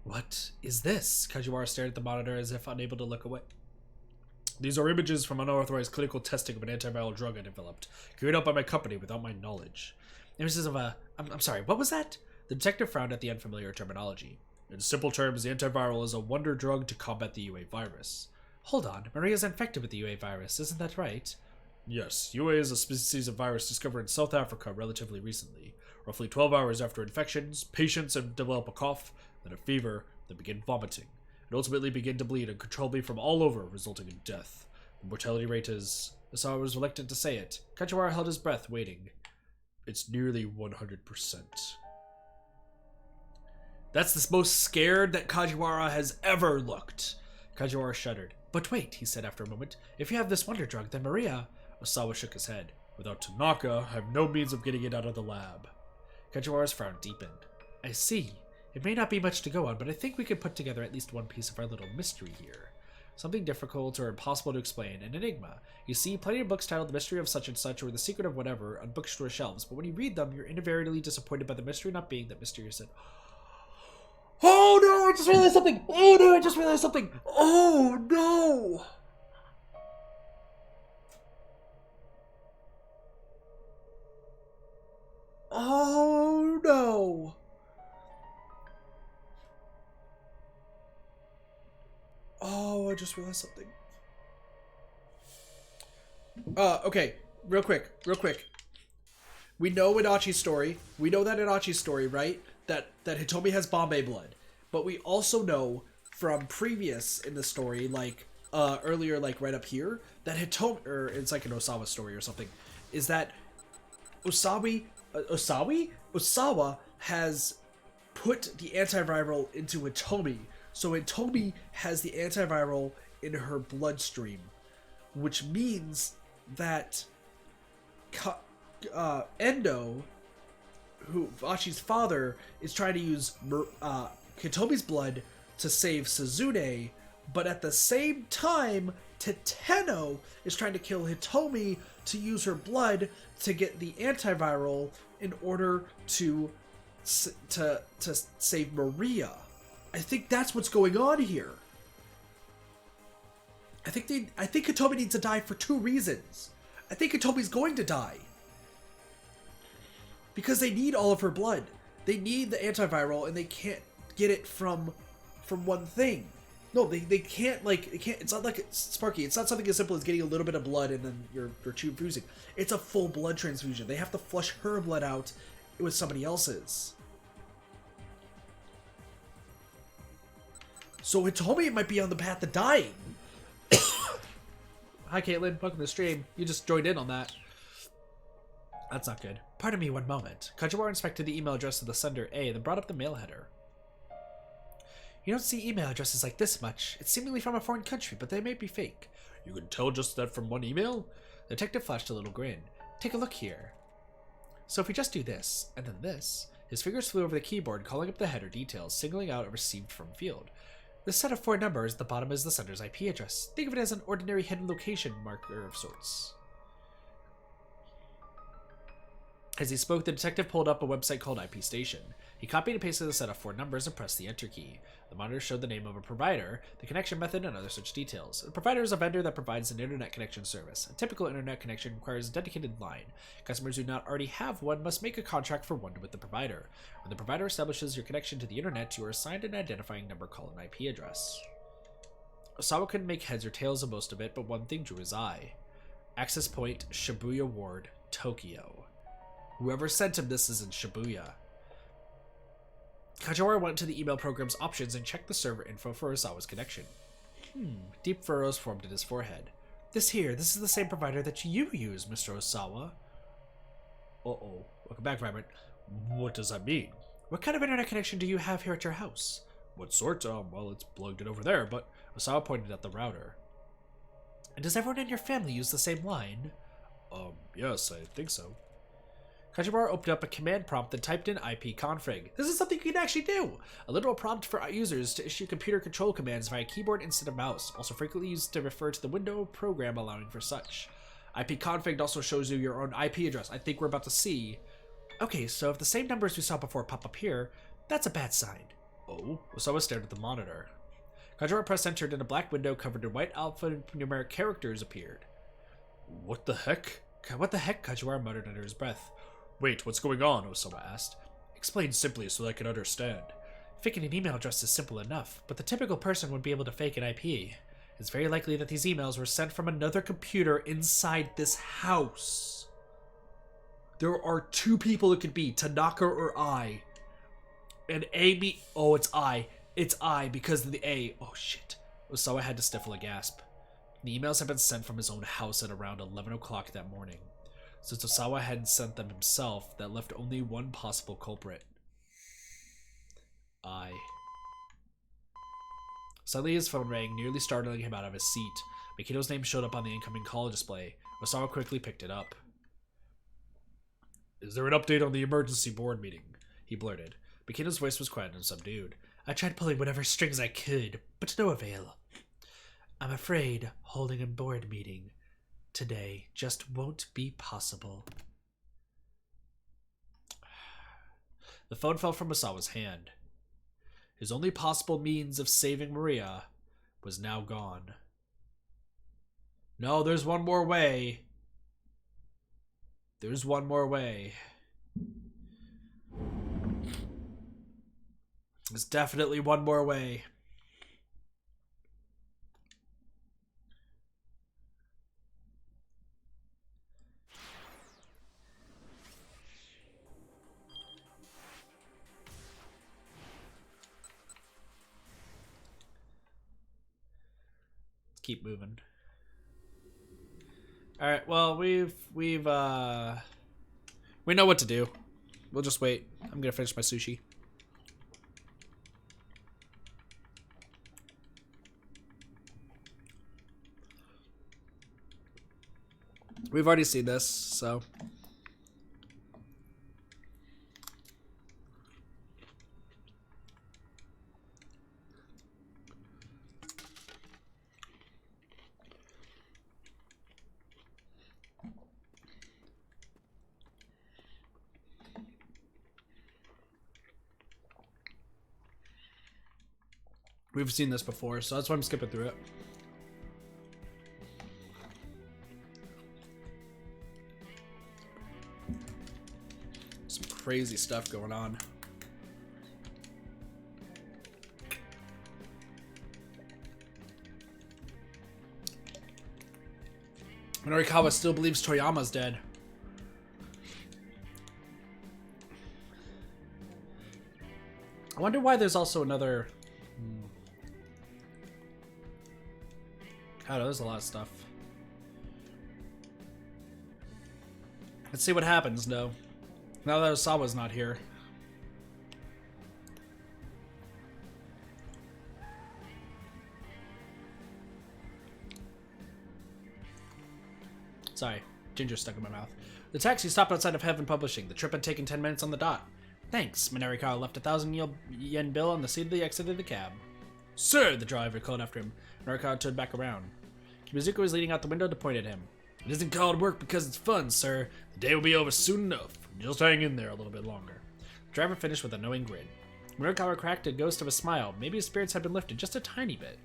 What is this? Kajiwara stared at the monitor as if unable to look away. These are images from unauthorized clinical testing of an antiviral drug I developed, carried out by my company without my knowledge. Images of a... I'm sorry, what was that? The detective frowned at the unfamiliar terminology. In simple terms, the antiviral is a wonder drug to combat the UA virus. Hold on, Maria's infected with the UA virus, isn't that right? Yes, UA is a species of virus discovered in South Africa relatively recently. Roughly 12 hours after infections, patients develop a cough, then a fever, then begin vomiting, and ultimately begin to bleed uncontrollably from all over, resulting in death. The mortality rate is... Osawa was reluctant to say it. Kajiwara held his breath, waiting. It's nearly 100%. That's the most scared that Kajiwara has ever looked. Kajiwara shuddered. But wait, he said after a moment. If you have this wonder drug, then Maria... Osawa shook his head. Without Tanaka, I have no means of getting it out of the lab. Kajiwara's frown deepened. I see. It may not be much to go on, but I think we could put together at least one piece of our little mystery here. Something difficult or impossible to explain, an enigma. You see, plenty of books titled The Mystery of Such and Such or The Secret of Whatever on bookstore shelves, but when you read them, you're invariably disappointed by the mystery not being that mysterious. Oh no, I just realized something! Oh no, I just realized something! Oh no! Oh no! Oh, I just realized something. Okay, real quick. We know in Achi's story, right? That Hitomi has Bombay blood. But we also know from previous in the story, like, earlier, like, right up here, that Hitomi, or it's like an Osawa story or something, is that Osawa has put the antiviral into Hitomi. So Hitomi has the antiviral in her bloodstream, which means that Endo, who Achi's father, is trying to use Hitomi's blood to save Suzune, but at the same time, Teteno is trying to kill Hitomi to use her blood to get the antiviral in order to save Maria. I think that's what's going on here. I think Hitomi needs to die for two reasons. I think Hitomi's going to die because they need all of her blood. They need the antiviral, and they can't get it from one thing. No, they can't, like, it can't. It's not like Sparky. It's not something as simple as getting a little bit of blood and then you're fusing. It's a full blood transfusion. They have to flush her blood out with somebody else's. So Hitomi might be on the path to dying. Hi, Caitlin. Welcome to the stream. You just joined in on that. That's not good. Pardon me one moment. Kajiwara inspected the email address of the sender A, then brought up the mail header. You don't see email addresses like this much. It's seemingly from a foreign country, but they may be fake. You can tell just that from one email? The detective flashed a little grin. Take a look here. So if we just do this, and then this, his fingers flew over the keyboard, calling up the header details, singling out a received from field. This set of 4 numbers at the bottom is the sender's IP address. Think of it as an ordinary hidden location marker of sorts. As he spoke, the detective pulled up a website called IP Station. He copied and pasted the set of 4 numbers and pressed the enter key. The monitor showed the name of a provider, the connection method, and other such details. A provider is a vendor that provides an internet connection service. A typical internet connection requires a dedicated line. Customers who do not already have one must make a contract for one with the provider. When the provider establishes your connection to the internet, you are assigned an identifying number called an IP address. Osawa couldn't make heads or tails of most of it, but one thing drew his eye. Access point, Shibuya Ward, Tokyo. Whoever sent him this is in Shibuya. Kajiwara went to the email program's options and checked the server info for Osawa's connection. Deep furrows formed in his forehead. This is the same provider that you use, Mr. Osawa. Uh-oh. Welcome back, Vibrant. What does that mean? What kind of internet connection do you have here at your house? What sort? Well, it's plugged in over there, but... Osawa pointed at the router. And does everyone in your family use the same line? Yes, I think so. Kajiwara opened up a command prompt and typed in ipconfig. This is something you can actually do! A literal prompt for users to issue computer control commands via keyboard instead of mouse, also frequently used to refer to the window program allowing for such. ipconfig also shows you your own IP address. I think we're about to see... Okay, so if the same numbers we saw before pop up here, that's a bad sign. Oh? Osawa stared at the monitor. Kajiwara pressed enter and a black window covered in white alphanumeric characters appeared. What the heck? What the heck? Kajiwara muttered under his breath. Wait, what's going on? Osawa asked. Explain simply so that I can understand. Faking an email address is simple enough, but the typical person would be able to fake an IP. It's very likely that these emails were sent from another computer inside this house. There are two people it could be, Tanaka or I. And Amy... Oh, it's I. It's I because of the A. Oh, shit. Osawa had to stifle a gasp. The emails had been sent from his own house at around 11 o'clock that morning. Since Osawa hadn't sent them himself, that left only one possible culprit. I. Suddenly his phone rang, nearly startling him out of his seat. Mikito's name showed up on the incoming call display. Osawa quickly picked it up. Is there an update on the emergency board meeting? He blurted. Mikito's voice was quiet and subdued. I tried pulling whatever strings I could, but to no avail. I'm afraid holding a board meeting today just won't be possible. The phone fell from Osawa's hand. His only possible means of saving Maria was now gone. No, there's one more way. There's one more way. There's definitely one more way. Let's keep moving. All right, well, we know what to do. We'll just wait. I'm gonna finish my sushi. We've already seen this, so. We've seen this before, so that's why I'm skipping through it. Some crazy stuff going on. Minorikawa still believes Toyama's dead. I wonder why there's also another... God, there's a lot of stuff. Let's see what happens, though. Now that Osawa's not here. Sorry, ginger stuck in my mouth. The taxi stopped outside of Heaven Publishing. The trip had taken 10 minutes on the dot. Thanks. Minorikawa left a 1,000 yen bill on the seat of the exit of the cab. Sir, the driver called after him. Minorikawa turned back around. Kibizuka was leaning out the window to point at him. It isn't called work because it's fun, sir. The day will be over soon enough. Just hang in there a little bit longer. The driver finished with a knowing grin. Minorikawa cracked a ghost of a smile. Maybe his spirits had been lifted just a tiny bit.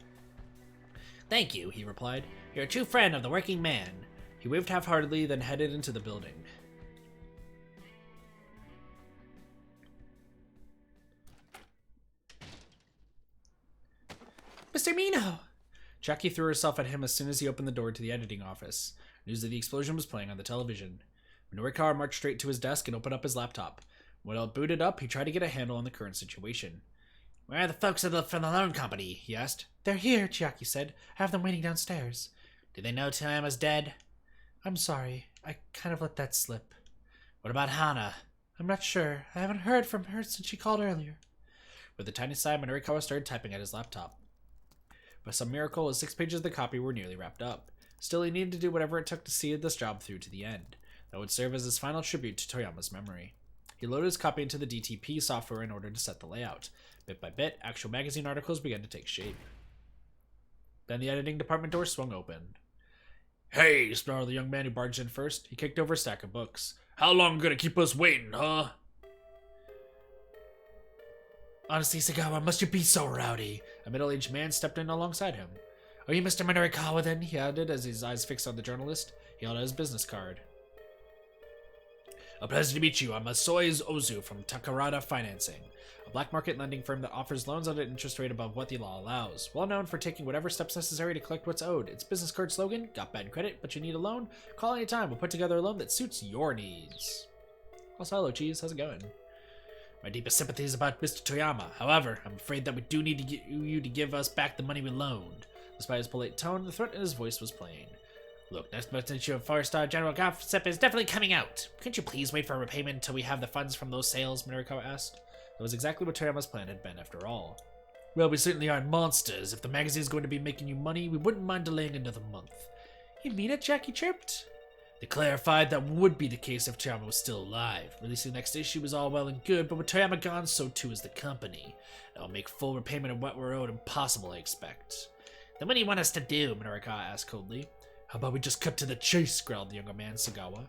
Thank you, he replied. You're a true friend of the working man. He waved half-heartedly, then headed into the building. Mr. Mino! Jackie threw herself at him as soon as he opened the door to the editing office. News of the explosion was playing on the television. Minorikawa marched straight to his desk and opened up his laptop. When it booted up, he tried to get a handle on the current situation. Where are the folks from the loan company? He asked. They're here, Chiaki said. I have them waiting downstairs. Do they know Toyama's dead? I'm sorry. I kind of let that slip. What about Hana? I'm not sure. I haven't heard from her since she called earlier. With a tiny sigh, Minorikawa started typing at his laptop. By some miracle, his 6 pages of the copy were nearly wrapped up. Still, he needed to do whatever it took to see this job through to the end. That would serve as his final tribute to Toyama's memory. He loaded his copy into the DTP software in order to set the layout. Bit by bit, actual magazine articles began to take shape. Then the editing department door swung open. Hey, Snarled the young man who barged in first. He kicked over a stack of books. how long gonna keep us waiting, huh? Honestly, Sagawa, must you be so rowdy? A middle-aged man stepped in alongside him. Are you Mr. Minorikawa then? He added as his eyes fixed on the journalist. He held out his business card. A pleasure to meet you. I'm Masoi's Ozu from Takarada Financing, a black market lending firm that offers loans at an interest rate above what the law allows. Well known for taking whatever steps necessary to collect what's owed. Its business card slogan, got bad credit, but you need a loan? Call anytime. We'll put together a loan that suits your needs. Also, hello, Cheese. How's it going? My deepest sympathies about Mr. Toyama. However, I'm afraid that we do need to get you to give us back the money we loaned. Despite his polite tone, the threat in his voice was plain. Look, next month's issue of 4-Star General Gossip is definitely coming out. Can't you please wait for repayment until we have the funds from those sales? Minorikawa asked. That was exactly what Toyama's plan had been, after all. Well, we certainly aren't monsters. If the magazine's going to be making you money, we wouldn't mind delaying another month. You mean it? Jackie chirped. They clarified that would be the case if Toyama was still alive. Releasing the next issue was all well and good, but with Toyama gone, so too is the company. That'll make full repayment of what we're owed impossible, I expect. Then what do you want us to do? Minorikawa asked coldly. How about we just cut to the chase, growled the younger man, Sagawa.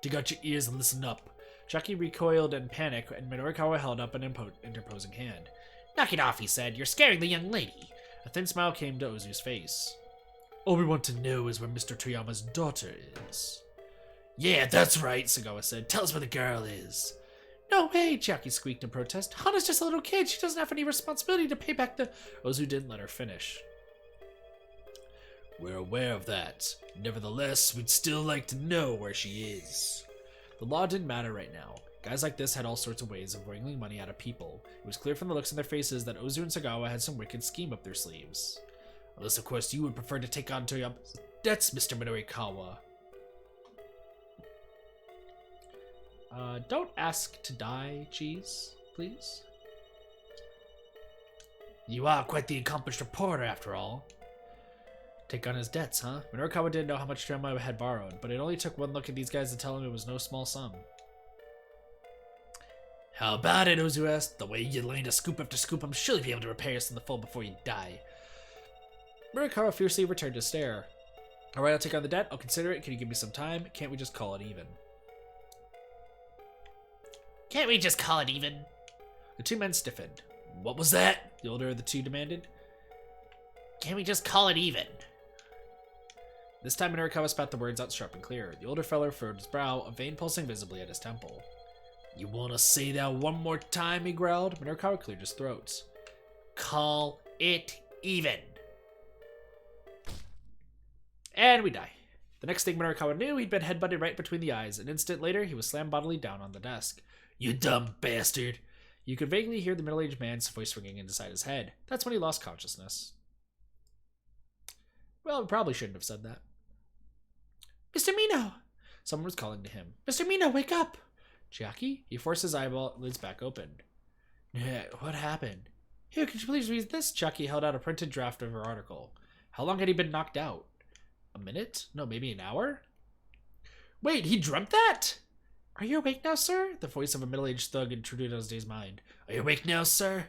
Dig out your ears and listen up. Jackie recoiled in panic, and Minorikawa held up an interposing hand. Knock it off, he said. You're scaring the young lady. A thin smile came to Ozu's face. All we want to know is where Mr. Toyama's daughter is. Yeah, that's right, Sagawa said. Tell us where the girl is. No way, Jackie squeaked in protest. Hana's just a little kid. She doesn't have any responsibility to pay back the... Ozu didn't let her finish. We're aware of that. Nevertheless, we'd still like to know where she is. The law didn't matter right now. Guys like this had all sorts of ways of wrangling money out of people. It was clear from the looks on their faces that Ozu and Sagawa had some wicked scheme up their sleeves. Unless, of course, you would prefer to take on Toyama's debts, Mr. Minorikawa. Don't ask to die, Cheese, please. You are quite the accomplished reporter, after all. Take on his debts, huh? Minorikawa didn't know how much Toyama had borrowed, but it only took one look at these guys to tell him it was no small sum. How about it, Ozu asked? The way you land a scoop after scoop, I'm sure you'll be able to repay us in the full before you die. Minorikawa fiercely returned to stare. Alright, I'll take on the debt. I'll consider it. Can you give me some time? Can't we just call it even? Can't we just call it even? The two men stiffened. What was that? The older of the two demanded. Can't we just call it even? This time Minorikawa spat the words out sharp and clear. The older fellow furrowed his brow, a vein pulsing visibly at his temple. You wanna say that one more time, he growled. Minorikawa cleared his throat. Call it even. And we die. The next thing Minorikawa knew, he'd been headbutted right between the eyes. An instant later, he was slammed bodily down on the desk. You dumb bastard. You could vaguely hear the middle-aged man's voice ringing inside his head. That's when he lost consciousness. Well, we probably shouldn't have said that. Mr. Mino! Someone was calling to him. Mr. Mino, wake up! Jackie? He forced his eyelids back open. What happened? Here, could you please read this? Jackie held out a printed draft of her article. How long had he been knocked out? A minute? No, maybe an hour? Wait, he dreamt that? Are you awake now, sir? The voice of a middle-aged thug intruded on his dazed mind. Are you awake now, sir?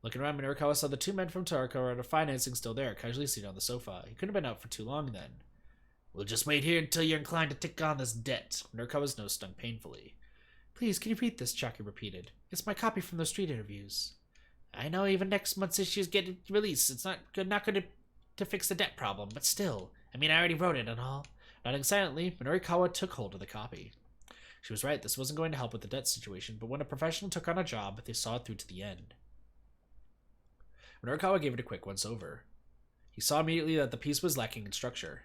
Looking around, Minorikawa saw the two men from Tarakara Financing still there, casually seated on the sofa. He couldn't have been out for too long then. We'll just wait here until you're inclined to take on this debt. Minorikawa's nose stung painfully. Please, can you read this? Jackie repeated. It's my copy from those street interviews. I know even next month's issues get released. It's not going to fix the debt problem, but still. I mean, I already wrote it and all. Nodding silently, Minorikawa took hold of the copy. She was right, this wasn't going to help with the debt situation, but when a professional took on a job, they saw it through to the end. Minorikawa gave it a quick once-over. He saw immediately that the piece was lacking in structure.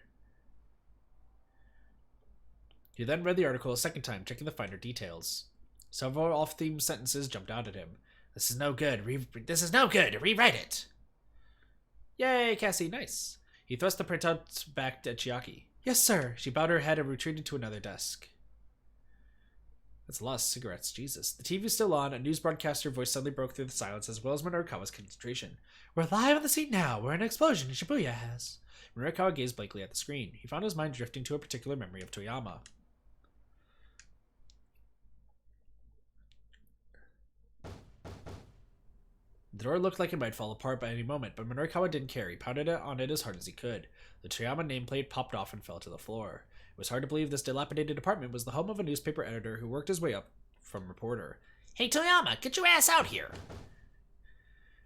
He then read the article a second time, checking the finer details. Several off-theme sentences jumped out at him. This is no good. This is no good. Rewrite it. Yay, Cassie, nice. He thrust the printout back at Chiaki. Yes, sir. She bowed her head and retreated to another desk. That's a lot of cigarettes, Jesus. The TV was still on. A news broadcaster voice suddenly broke through the silence, as well as Minorikawa's concentration. We're live on the scene now, where an explosion in Shibuya has. Minorikawa gazed blankly at the screen. He found his mind drifting to a particular memory of Toyama. The door looked like it might fall apart by any moment, but Minorikawa didn't care. He pounded on it as hard as he could. The Toyama nameplate popped off and fell to the floor. It was hard to believe this dilapidated apartment was the home of a newspaper editor who worked his way up from reporter. Hey, Toyama, get your ass out here!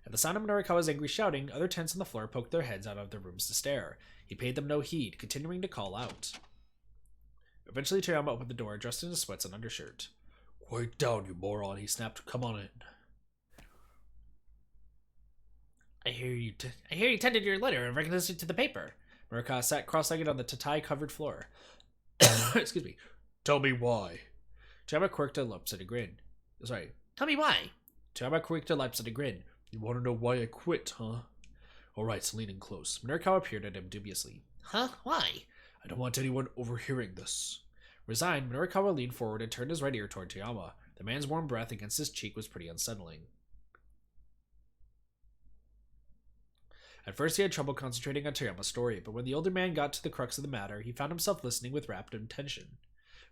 At the sound of Minorikawa's angry shouting, other tents on the floor poked their heads out of their rooms to stare. He paid them no heed, continuing to call out. Eventually, Toyama opened the door, dressed in his sweats and undershirt. Quiet down, you moron, he snapped. Come on in. I hear you tended your letter and recognized it to the paper. Minorikawa sat cross-legged on the tatami-covered floor. Excuse me. Tell me why. Toyama quirked a lopsided grin. Sorry. Tell me why. Toyama quirked a lopsided grin. You want to know why I quit, huh? Alright, leaning close. Minorikawa peered at him dubiously. Huh? Why? I don't want anyone overhearing this. Resigned, Minorikawa leaned forward and turned his right ear toward Toyama. The man's warm breath against his cheek was pretty unsettling. At first he had trouble concentrating on Toyama's story, but when the older man got to the crux of the matter, he found himself listening with rapt attention.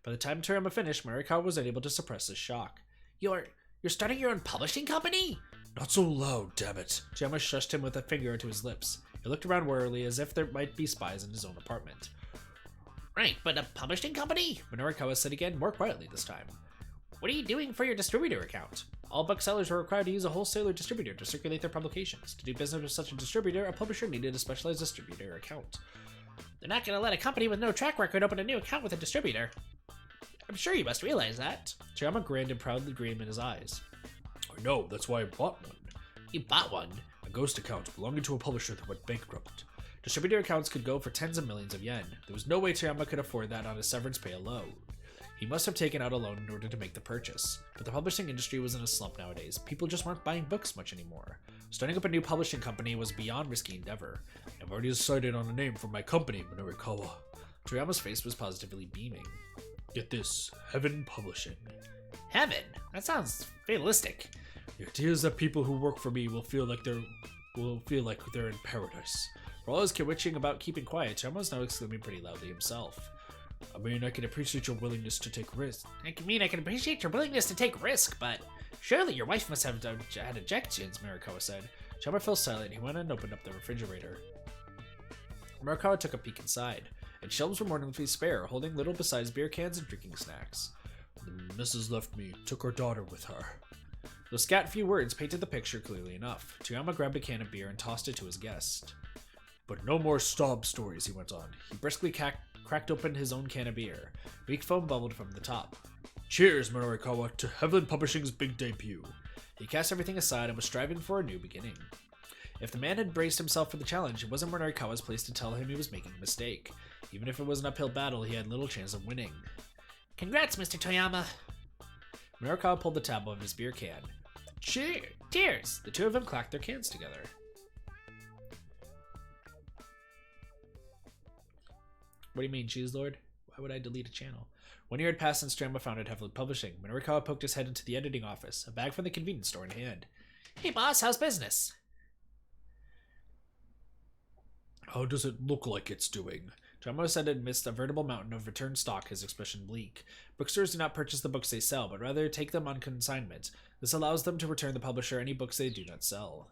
By the time Toyama finished, Minorikawa was unable to suppress his shock. You're starting your own publishing company? Not so loud, damn it. Toyama shushed him with a finger to his lips. He looked around warily as if there might be spies in his own apartment. Right, but a publishing company? Minorikawa said again, more quietly this time. What are you doing for your distributor account? All booksellers were required to use a wholesaler distributor to circulate their publications. To do business with such a distributor, a publisher needed a specialized distributor account. They're not going to let a company with no track record open a new account with a distributor. I'm sure you must realize that. Toyama grinned and proudly gleamed in his eyes. I know, that's why I bought one. You bought one? A ghost account belonging to a publisher that went bankrupt. Distributor accounts could go for tens of millions of yen. There was no way Toyama could afford that on his severance pay alone. He must have taken out a loan in order to make the purchase. But the publishing industry was in a slump nowadays. People just weren't buying books much anymore. Starting up a new publishing company was beyond risky endeavor. I've already decided on a name for my company, Minorikawa. Toyama's face was positively beaming. Get this, Heaven Publishing. Heaven? That sounds fatalistic. The idea is that people who work for me will feel like they're in paradise. For all his kibitching about keeping quiet, Toyama was now exclaiming pretty loudly himself. I mean, I can appreciate your willingness to take risks. I can appreciate your willingness to take risk, but surely your wife must have had objections, Minorikawa said. Toyama fell silent. He went and opened up the refrigerator. Minorikawa took a peek inside. Its shelves were more than spare, holding little besides beer cans and drinking snacks. The missus left me, took her daughter with her. Those scat few words painted the picture clearly enough. Toyama grabbed a can of beer and tossed it to his guest. But no more sob stories, he went on. He briskly cracked open his own can of beer. Weak foam bubbled from the top. Cheers, Minorikawa, to Heaven Publishing's big debut. He cast everything aside and was striving for a new beginning. If the man had braced himself for the challenge, it wasn't Minorikawa's place to tell him he was making a mistake. Even if it was an uphill battle, he had little chance of winning. Congrats, Mr. Toyama. Minorikawa pulled the tab of his beer can. Cheers! The two of them clacked their cans together. What do you mean, Cheese Lord? Why would I delete a channel? 1 year had passed since Toyama founded Heavenly Publishing. Minorikawa poked his head into the editing office, a bag from the convenience store in hand. Hey boss, how's business? How does it look like it's doing? Toyama said amidst a veritable mountain of returned stock, his expression bleak. Bookstores do not purchase the books they sell, but rather take them on consignment. This allows them to return the publisher any books they do not sell.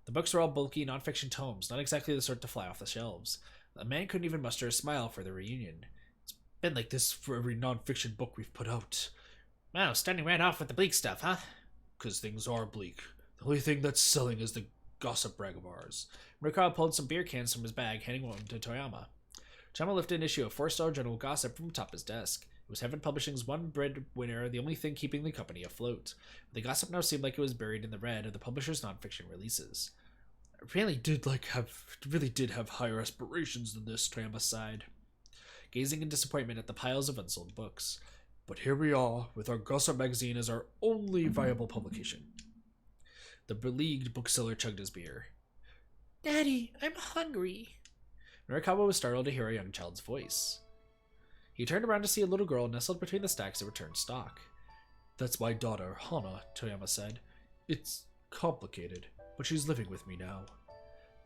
The books were all bulky, non-fiction tomes, not exactly the sort to fly off the shelves. The man couldn't even muster a smile for the reunion. It's been like this for every non-fiction book we've put out. Wow, starting right off with the bleak stuff, huh? 'Cause things are bleak. The only thing that's selling is the gossip rag of ours. Minorikawa pulled some beer cans from his bag, handing one to Toyama. Toyama lifted an issue of 4-star general gossip from atop his desk. It was Heaven Publishing's one breadwinner, the only thing keeping the company afloat. The gossip now seemed like it was buried in the red of the publisher's non-fiction releases. I really did have higher aspirations than this, Toyama sighed. gazing in disappointment at the piles of unsold books. But here we are, with our gossip magazine as our only viable publication. The beleaguered bookseller chugged his beer. Daddy, I'm hungry. Minorikawa was startled to hear a young child's voice. He turned around to see a little girl nestled between the stacks of returned stock. That's my daughter, Hana, Toyama said. It's complicated, but she's living with me now.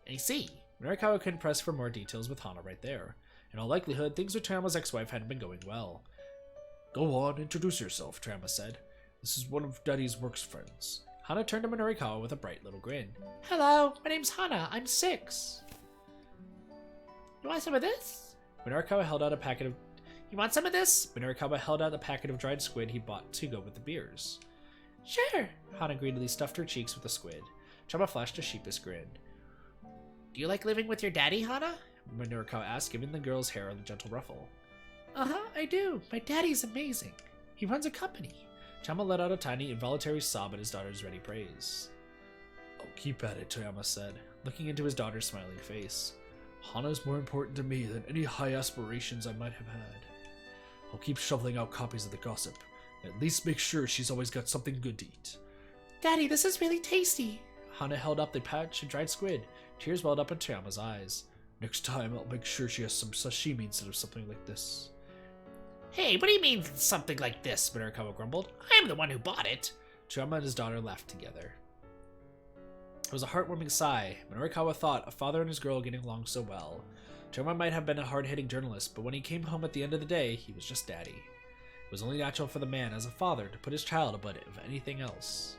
I see. Minorikawa couldn't press for more details with Hana right there. In all likelihood, things with Toyama's ex-wife hadn't been going well. Go on, introduce yourself, Toyama said. This is one of Daddy's works friends. Hana turned to Minorikawa with a bright little grin. Hello, my name's Hana. I'm 6. You want some of this? Minorikawa held out a packet of... You want some of this? Minorikawa held out the packet of dried squid he bought to go with the beers. Sure. Hana greedily stuffed her cheeks with the squid. Toyama flashed a sheepish grin. Do you like living with your daddy, Hana? Minorikawa asked, giving the girl's hair a gentle ruffle. Uh-huh, I do. My daddy's amazing. He runs a company. Toyama let out a tiny, involuntary sob at his daughter's ready praise. Oh, keep at it, Toyama said, looking into his daughter's smiling face. Hana's more important to me than any high aspirations I might have had. I'll keep shoveling out copies of the gossip, and at least make sure she's always got something good to eat. Daddy, this is really tasty. Hana held up the patch of dried squid. Tears welled up in Toyama's eyes. Next time, I'll make sure she has some sashimi instead of something like this. Hey, what do you mean something like this? Minorikawa grumbled. I'm the one who bought it. Toyama and his daughter laughed together. It was a heartwarming sigh. Minorikawa thought a father and his girl getting along so well. Toyama might have been a hard-hitting journalist, but when he came home at the end of the day, he was just daddy. It was only natural for the man as a father to put his child above anything else.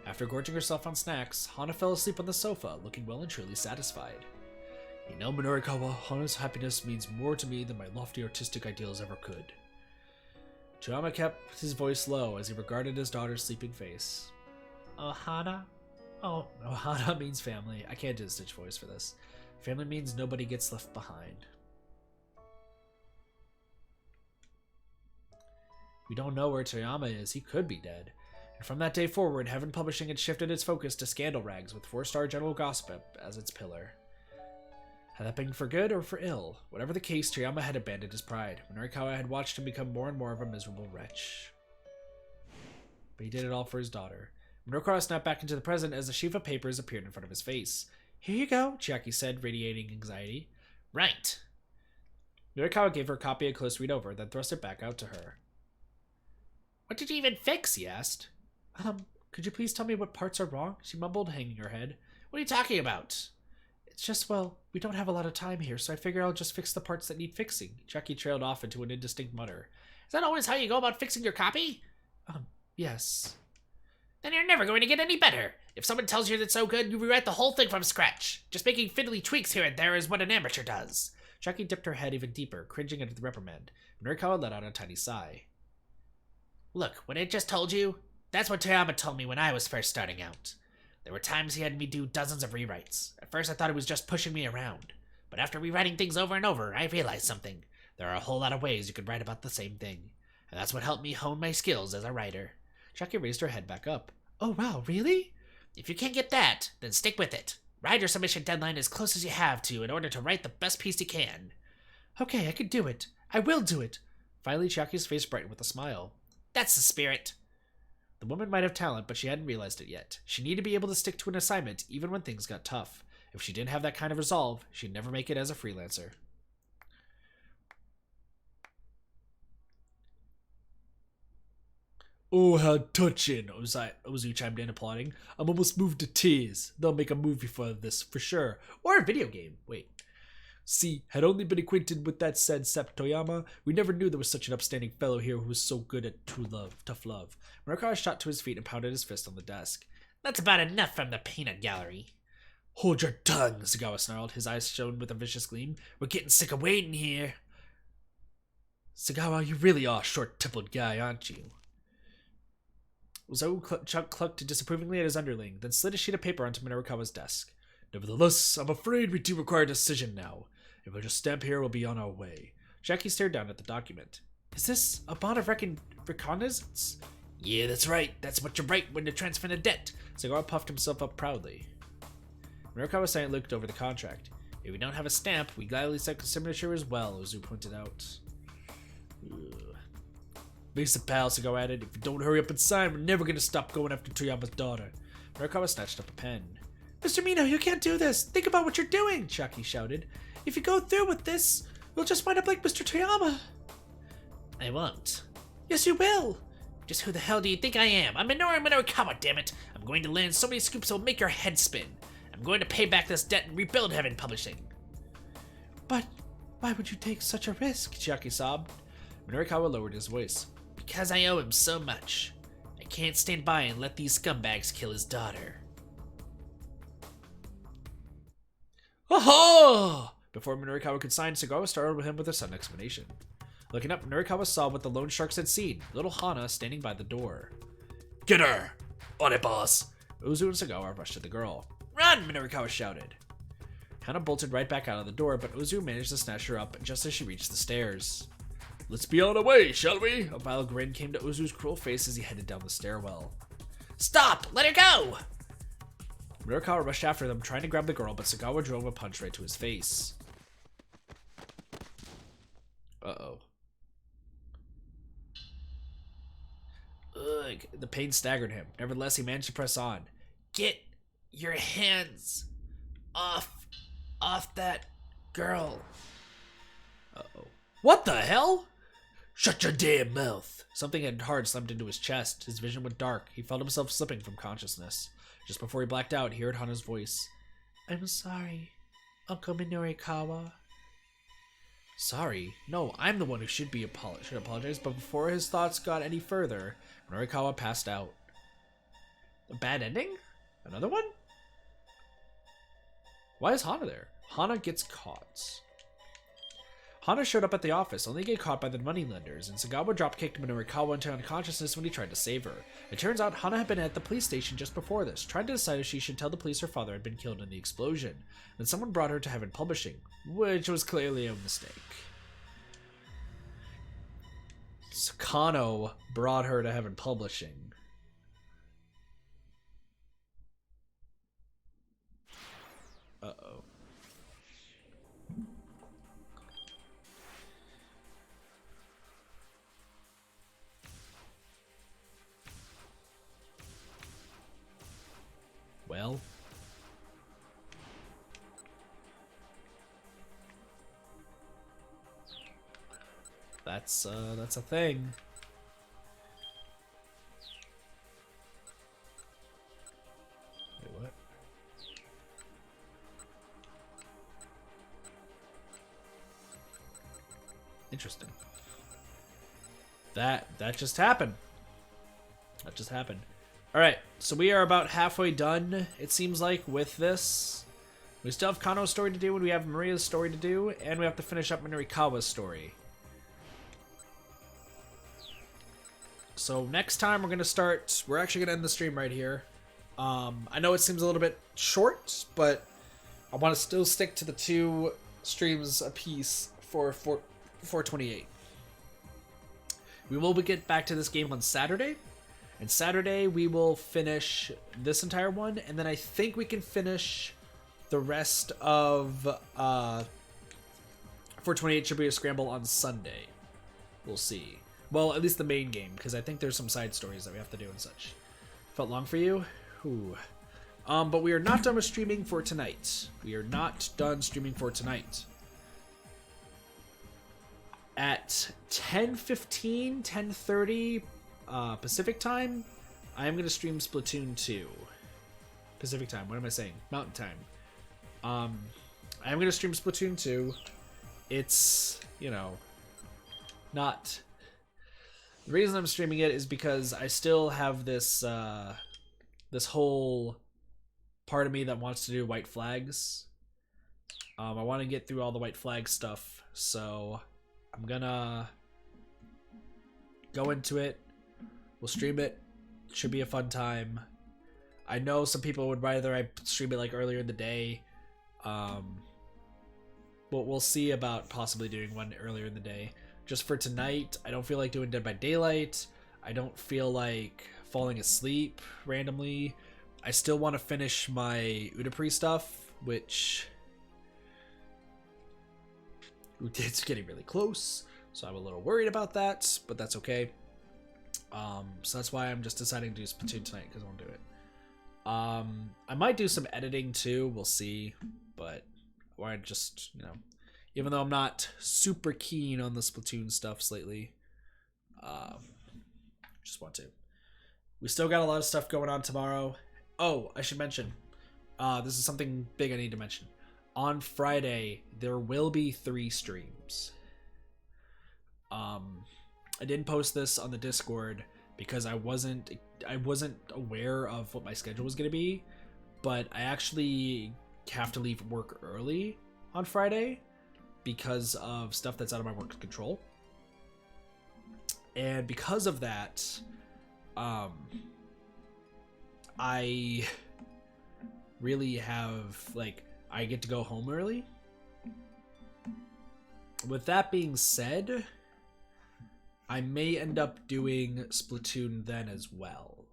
After gorging herself on snacks, Hana fell asleep on the sofa, looking well and truly satisfied. You know, Minorikawa, Hana's happiness means more to me than my lofty artistic ideals ever could. Toyama kept his voice low as he regarded his daughter's sleeping face. Oh, Hana? Oh, Hana means family. I can't do a Stitch voice for this. Family means nobody gets left behind. We don't know where Toyama is. He could be dead. And from that day forward, Heaven Publishing had shifted its focus to scandal rags with 4-star general gossip as its pillar. Had that been for good or for ill? Whatever the case, Toyama had abandoned his pride. Minorikawa had watched him become more and more of a miserable wretch. But he did it all for his daughter. Minorikawa snapped back into the present as a sheaf of papers appeared in front of his face. Here you go, Chiaki said, radiating anxiety. Right. Minorikawa gave her a copy a close read over, then thrust it back out to her. What did you even fix? He asked. Could you please tell me what parts are wrong? She mumbled, hanging her head. What are you talking about? It's just, well, we don't have a lot of time here, so I figure I'll just fix the parts that need fixing. Chiaki trailed off into an indistinct mutter. Is that always how you go about fixing your copy? Yes. Then you're never going to get any better. If someone tells you it's so good, you rewrite the whole thing from scratch. Just making fiddly tweaks here and there is what an amateur does. Chiaki dipped her head even deeper, cringing under the reprimand. Minorikawa let out a tiny sigh. Look, what I just told you, that's what Toyama told me when I was first starting out. There were times he had me do dozens of rewrites. At first I thought it was just pushing me around. But after rewriting things over and over, I realized something. There are a whole lot of ways you could write about the same thing. And that's what helped me hone my skills as a writer. Chiaki raised her head back up. Oh wow, really? If you can't get that, then stick with it. Ride your submission deadline as close as you have to in order to write the best piece you can. Okay, I can do it. I will do it. Finally, Chiaki's face brightened with a smile. That's the spirit. The woman might have talent, but she hadn't realized it yet. She needed to be able to stick to an assignment even when things got tough. If she didn't have that kind of resolve, she'd never make it as a freelancer. Oh, how touching, Ozu chimed in, applauding. I'm almost moved to tears. They'll make a movie for this, for sure. Or a video game. Wait. See, had only been acquainted with that said Sepp Toyama, we never knew there was such an upstanding fellow here who was so good at tough love. Minorikawa shot to his feet and pounded his fist on the desk. That's about enough from the peanut gallery. Hold your tongue, Sagawa snarled, his eyes shone with a vicious gleam. We're getting sick of waiting here. Sagawa, you really are a short-tempered guy, aren't you? Zoe clucked disapprovingly at his underling, then slid a sheet of paper onto Minorikawa's desk. Nevertheless, I'm afraid we do require a decision now. If we'll just stamp here, we'll be on our way. Jackie stared down at the document. Is this a bond of reconnaissance? Yeah, that's right. That's what you write when you're transferring a debt. Sagawa puffed himself up proudly. Minorikawa silently looked over the contract. If we don't have a stamp, we gladly accept a signature as well, Ozu pointed out. Ugh. Makes the pals to go at it. If you don't hurry up and sign, we're never gonna stop going after Toyama's daughter. Minorikawa snatched up a pen. Mr. Mino, you can't do this. Think about what you're doing, Chucky shouted. If you go through with this, we'll just wind up like Mr. Toyama. I won't. Yes, you will. Just who the hell do you think I am? I'm Minorikawa, damn it! I'm going to land so many scoops it'll make your head spin. I'm going to pay back this debt and rebuild Heaven Publishing. But why would you take such a risk? Chucky sobbed. Minorikawa lowered his voice. Because I owe him so much. I can't stand by and let these scumbags kill his daughter. Oh! Before Minorikawa could sign, Sagawa startled him with a sudden explanation. Looking up, Minorikawa saw what the loan sharks had seen, little Hana standing by the door. Get her! On it, boss! Ozu and Sagawa rushed at the girl. Run! Minorikawa shouted. Hana bolted right back out of the door, but Ozu managed to snatch her up just as she reached the stairs. Let's be on our way, shall we? A vile grin came to Ozu's cruel face as he headed down the stairwell. Stop! Let her go! Minorikawa rushed after them, trying to grab the girl, but Sagawa drove a punch right to his face. Uh-oh. Ugh, the pain staggered him. Nevertheless, he managed to press on. Get your hands off that girl. Uh-oh. What the hell? Shut your damn mouth! Something had hard slammed into his chest. His vision went dark. He felt himself slipping from consciousness. Just before he blacked out, he heard Hana's voice. I'm sorry, Uncle Minorikawa. Sorry? No, I'm the one who should apologize, but before his thoughts got any further, Minorikawa passed out. A bad ending? Another one? Why is Hana there? Hana gets caught. Hana showed up at the office, only to get caught by the moneylenders, and Sagawa drop-kicked Minorikawa into unconsciousness when he tried to save her. It turns out Hana had been at the police station just before this, trying to decide if she should tell the police her father had been killed in the explosion. Then someone brought her to Heaven Publishing, which was clearly a mistake. So Kano brought her to Heaven Publishing. Uh-oh. Well, that's a thing. Wait, what? Interesting. That just happened. That just happened. Alright, so we are about halfway done, it seems like, with this. We still have Kano's story to do, and we have Maria's story to do, and we have to finish up Minorikawa's story. So next time we're actually going to end the stream right here. I know it seems a little bit short, but I want to still stick to the 2 streams apiece for 428. We will get back to this game on Saturday. And Saturday, we will finish this entire one, and then I think we can finish the rest of 428 Shibuya Scramble on Sunday. We'll see. Well, at least the main game, because I think there's some side stories that we have to do and such. Felt long for you? Ooh. But we are not done with streaming for tonight. We are not done streaming for tonight. At 10:15, 10:30... Pacific time, I am going to stream Splatoon 2. Pacific time, what am I saying? Mountain time. I am going to stream Splatoon 2. It's, not... The reason I'm streaming it is because I still have this, this whole part of me that wants to do white flags. I want to get through all the white flag stuff, so I'm gonna go into it. We'll stream it. Should be a fun time. I know some people would rather I stream it like earlier in the day. But we'll see about possibly doing one earlier in the day. Just for tonight, I don't feel like doing Dead by Daylight. I don't feel like falling asleep randomly. I still want to finish my Udapri stuff, which It's getting really close, so I'm a little worried about that, but that's okay. So that's why I'm just deciding to do Splatoon tonight, because I won't do it. I might do some editing too, we'll see, but I just, even though I'm not super keen on the Splatoon stuff lately, just want to. We still got a lot of stuff going on tomorrow. Oh, I should mention, this is something big I need to mention. On Friday, there will be 3 streams. I didn't post this on the Discord because I wasn't aware of what my schedule was going to be, but I actually have to leave work early on Friday because of stuff that's out of my work control. And because of that, I really have, I get to go home early. With that being said, I may end up doing Splatoon then as well.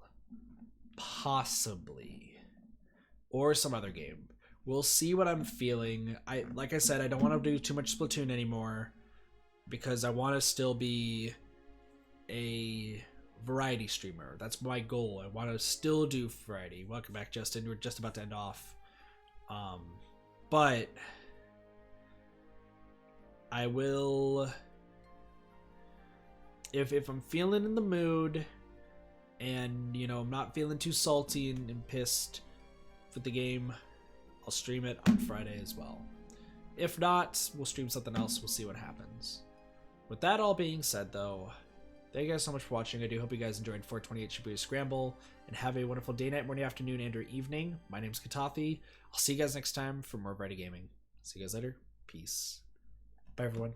Possibly. Or some other game. We'll see what I'm feeling. Like I said, I don't want to do too much Splatoon anymore because I want to still be a variety streamer. That's my goal. I want to still do variety. Welcome back, Justin. We're just about to end off. But I will, if I'm feeling in the mood and, I'm not feeling too salty and pissed for the game, I'll stream it on Friday as well. If not, we'll stream something else. We'll see what happens. With that all being said, though, thank you guys so much for watching. I do hope you guys enjoyed 428 Shibuya Scramble, and have a wonderful day, night, morning, afternoon, and or evening. My name's Katathi. I'll see you guys next time for more Variety Gaming. See you guys later. Peace. Bye, everyone.